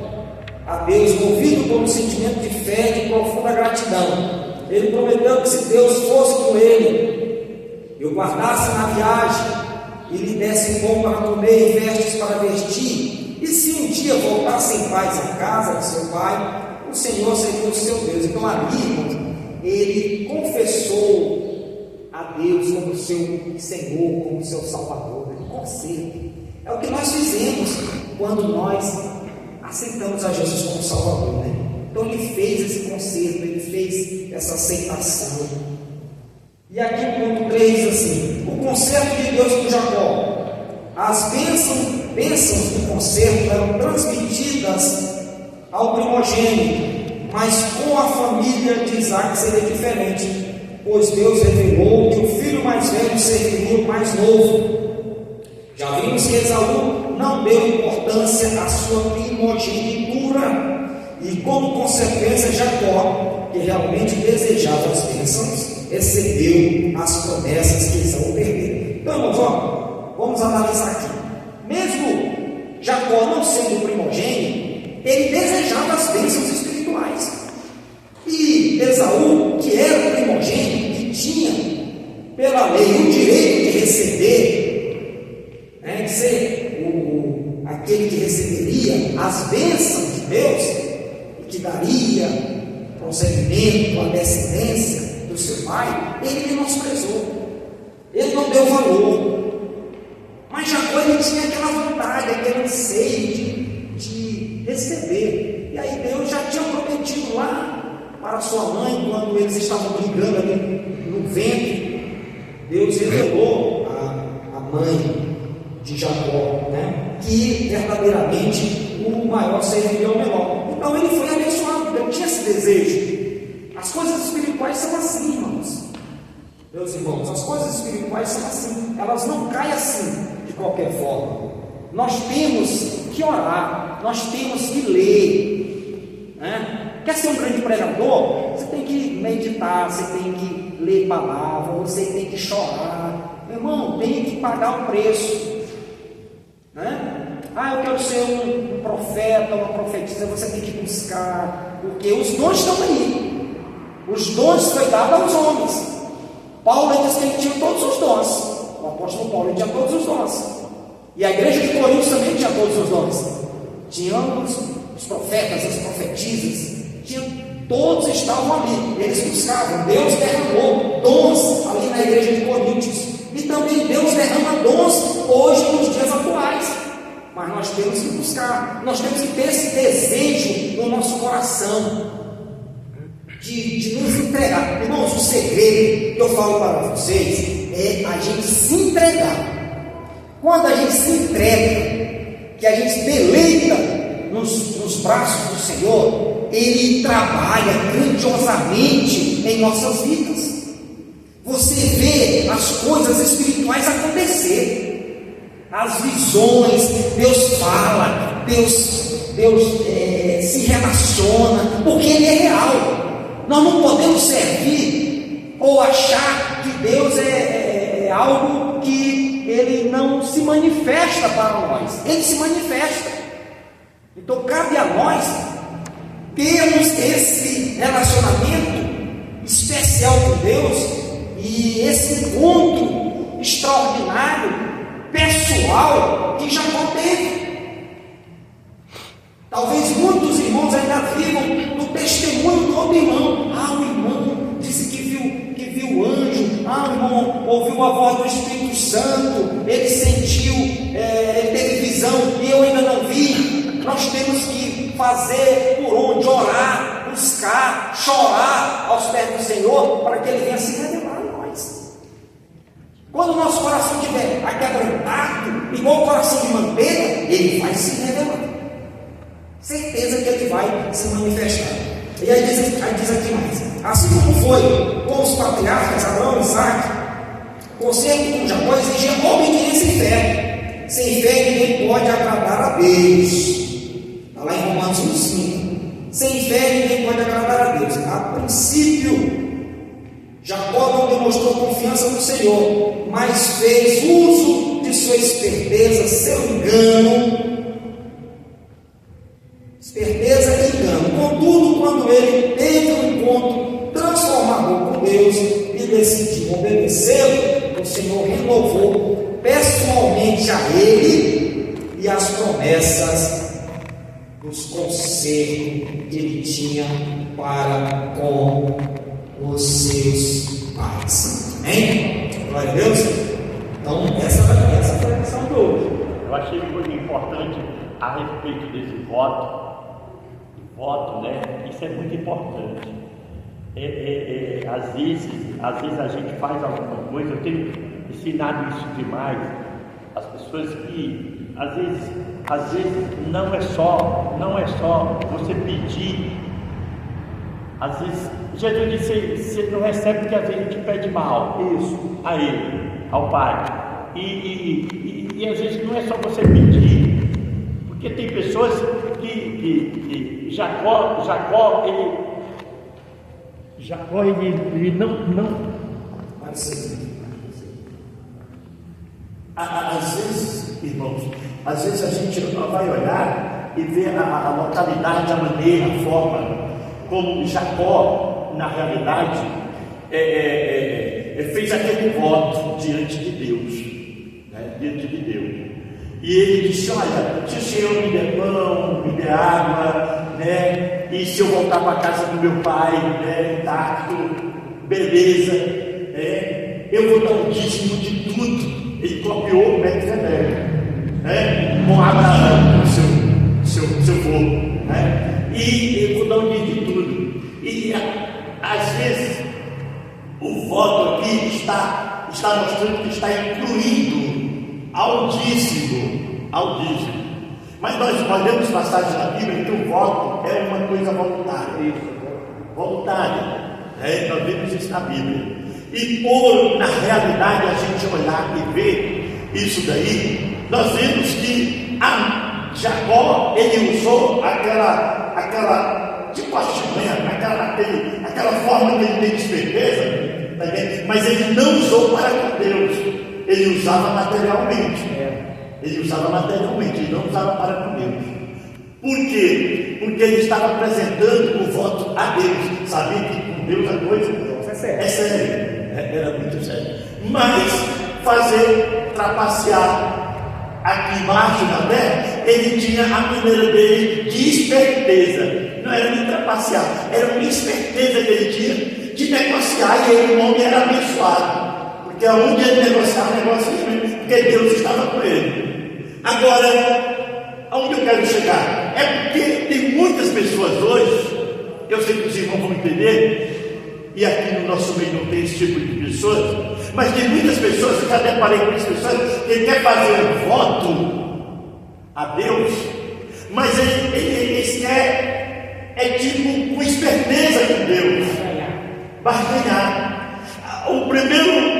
a Deus, movido por um sentimento de fé e de profunda gratidão. Ele prometeu que se Deus fosse com ele e o guardasse na viagem, e lhe desse pão para comer e vestes para vestir, e se um dia voltasse em paz à casa de seu pai, o Senhor seria o seu Deus. Então ali, irmãos, ele confessou a Deus como seu Senhor, como seu Salvador, né? Conserto. É o que nós fizemos quando nós aceitamos a Jesus como Salvador, né? Então ele fez esse conserto, ele fez essa aceitação. E aqui no ponto 3, assim, o conserto de Deus com Jacó. As bênçãos do conserto eram transmitidas ao primogênito, mas com a família de Isaac seria diferente, pois Deus revelou que o filho mais velho serviria o mais novo. Já vimos que Esaú não deu importância à sua primogenitura, e como consequência Jacó, que realmente desejava as bênçãos, recebeu as promessas que Esaú perdeu. Então, irmãos, vamos analisar aqui. Mesmo Jacó não sendo o primogênito, ele desejava as bênçãos espirituais. E Esaú, que era o primogênito, que tinha pela lei o direito de receber, né, de ser aquele que receberia as bênçãos de Deus, e que daria prosseguimento à descendência do seu pai, ele menosprezou, ele não deu valor. Mas Jacó, ele tinha aquela vontade, aquele anseio de receber. E aí Deus já tinha prometido lá para sua mãe, quando eles estavam brigando ali no ventre, Deus revelou a mãe de Jacó, né, que verdadeiramente o maior serviria ao menor. Então ele foi abençoado, ele tinha esse desejo. As coisas espirituais são assim, irmãos. Meus irmãos, as coisas espirituais são assim, elas não caem assim de qualquer forma. Nós temos que orar, nós temos que ler, né? Quer ser um grande pregador? Você tem que meditar, você tem que ler palavra, você tem que chorar. Meu irmão, tem que pagar o preço, né? Eu quero ser um profeta, uma profetisa. Você tem que buscar, porque os dons estão aí. Os dons foi dado aos homens. Paulo diz que ele tinha todos os dons. O apóstolo Paulo tinha todos os dons. E a igreja de Corinto também tinha todos os dons. Tinham os profetas, as profetisas. Todos estavam ali. Eles buscavam. Deus derramou dons ali na igreja de Coríntios. E também Deus derrama dons hoje nos dias atuais. Mas nós temos que buscar. Nós temos que ter esse desejo no nosso coração de nos entregar. Irmãos, o segredo que eu falo para vocês é a gente se entregar. Quando a gente se entrega, que a gente deleita nos braços do Senhor, Ele trabalha grandiosamente em nossas vidas. Você vê as coisas espirituais acontecer, as visões, Deus fala, Deus se relaciona, porque Ele é real. Nós não podemos servir ou achar que Deus é algo que Ele não se manifesta para nós. Ele se manifesta. Então cabe a nós termos esse relacionamento especial com Deus e esse encontro extraordinário, pessoal, que Jacó teve. Talvez muitos irmãos ainda vivam no testemunho do outro irmão. O irmão disse que viu o anjo. O irmão ouviu a voz do Espírito Santo. Ele sentiu, ele teve visão e eu ainda não vi. Nós temos que fazer por onde? Orar, buscar, chorar aos pés do Senhor para que Ele venha se revelar a nós. Quando o nosso coração estiver aquebrantado, igual o coração de manteiga, Ele vai se revelar. Certeza que Ele vai se manifestar. E aí diz aqui mais: assim como foi com os patriarcas Abraão, Isaac conserto com Jacó exigia obediência e fé. Sem fé ninguém pode agradar a Deus. Está lá em Romanos 1,5. Sem fé ninguém pode agradar a Deus. A princípio, Jacó não demonstrou confiança no Senhor, mas fez uso de sua esperteza, seu engano. Esperteza e engano. Contudo, quando ele teve um encontro transformador com Deus e decidiu obedecer, o Senhor renovou pessoalmente a ele e as promessas dos conselhos que ele tinha para com os seus pais. Amém? Glória a Deus. Então, essa foi a lição de hoje. Eu achei muito importante a respeito desse voto, né? Isso é muito importante. Às vezes a gente faz alguma coisa, eu tenho ensinado isso demais, as pessoas que às vezes não é só você pedir. Às vezes Jesus disse, você não recebe porque às vezes a gente pede mal a Ele, ao Pai. E às vezes não é só você pedir, porque tem pessoas que Jacó ele não. Às vezes, irmãos, às vezes a gente vai olhar e ver a localidade, a maneira, a forma como Jacó, na realidade, fez aquele voto diante de Deus, né? Diante de Deus. E ele disse: olha, se o Senhor me der pão, me der água, né? E se eu voltar para a casa do meu pai, né, intacto, beleza, eu vou dar um dízimo de tudo. Ele copiou o Melquisedeque, né? Com Abraão, seu avô, né? E eu vou dar um dízimo de tudo. E às vezes o voto aqui está mostrando que está incluindo ao dízimo. Mas nós lemos passagens da Bíblia que o voto é uma coisa voluntária. Nós vemos isso na Bíblia. E por, na realidade, a gente olhar e ver isso daí, nós vemos que Jacó, ele usou aquela tipo aquela forma que ele tem de esperteza, tá, mas ele não usou para com Deus, ele usava materialmente. Ele não usava para com Deus. Por quê? Porque ele estava apresentando o voto a Deus. Sabia que com Deus a coisa é séria. Era muito sério. Mas trapacear aqui embaixo na terra, ele tinha a maneira dele de esperteza. Não era nem trapacear, era uma esperteza que ele tinha de negociar, e o homem era abençoado. Porque aonde ele negociava, porque Deus estava com ele. Agora, aonde eu quero chegar? É porque tem muitas pessoas hoje, eu sei que os irmãos vão entender, e aqui no nosso meio não tem esse tipo de pessoas, mas tem muitas pessoas, eu já deparei com essas pessoas, que quer fazer um voto a Deus, mas ele quer, tipo, com esperteza com Deus, barganhar.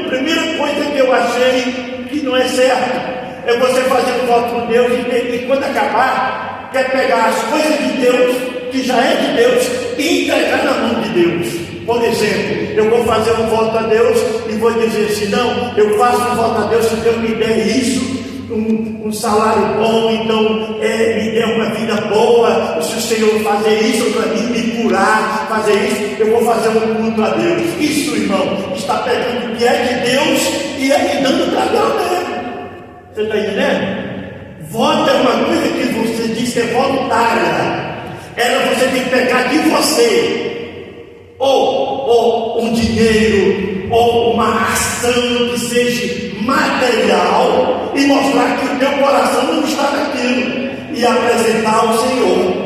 Primeira coisa que eu achei que não é certo, é você fazer um voto com Deus e quando acabar, quer pegar as coisas de Deus, que já é de Deus, e entregar na mão de Deus. Por exemplo, eu vou fazer um voto a Deus e vou dizer assim: não, eu faço um voto a Deus se Deus me der isso, um salário bom, então me der uma vida boa, se o Senhor fazer isso para mim, me curar, fazer isso, eu vou fazer um culto a Deus. Isso, irmão, está pegando o que é de Deus e dando para Deus mesmo. Você está entendendo? Voto é uma coisa que você diz que é voluntária. Você tem que pegar de você. Ou um dinheiro, ou uma ação que seja material, e mostrar que o teu coração não está naquilo, e apresentar ao Senhor.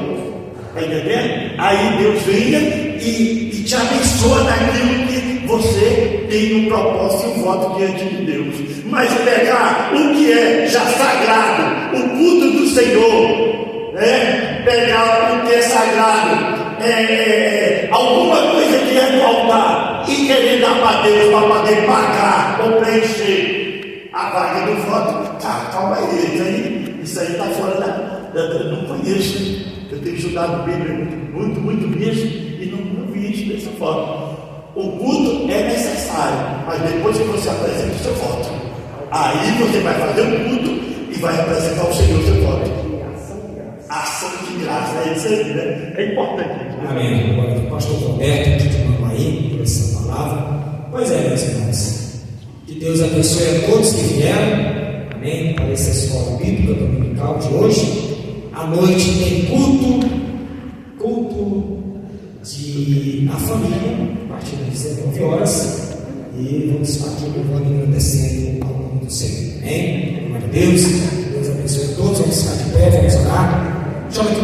Está entendendo? Aí Deus venha e te abençoa naquilo que você tem um propósito e um voto diante de Deus. Mas pegar o que é já sagrado, o culto do Senhor, pegar o que é sagrado, alguma coisa que é do altar, e querer dar perguntar para Deus para poder pagar ou preencher a vaga do voto. Calma aí, isso aí está fora eu não conheço. Eu tenho estudado Bíblia muito mesmo e não vi isso dessa forma. O culto é necessário, mas depois que você apresenta o seu voto, aí você vai fazer o culto e vai apresentar ao Senhor o seu voto. Ação de graça, é isso aí, né? É importante. Amém. Agora o pastor Roberto continuando aí por essa palavra. Pois é, meus irmãos, que Deus abençoe a todos que vieram, amém, para essa escola bíblica dominical de hoje. À noite tem culto de a família, a partir das 19 horas, e vamos estar aqui louvando e agradecendo ao nome do Senhor. Amém? Glória a Deus. Deus abençoe a todos. Vamos ficar de pé, vamos orar. Chama aqui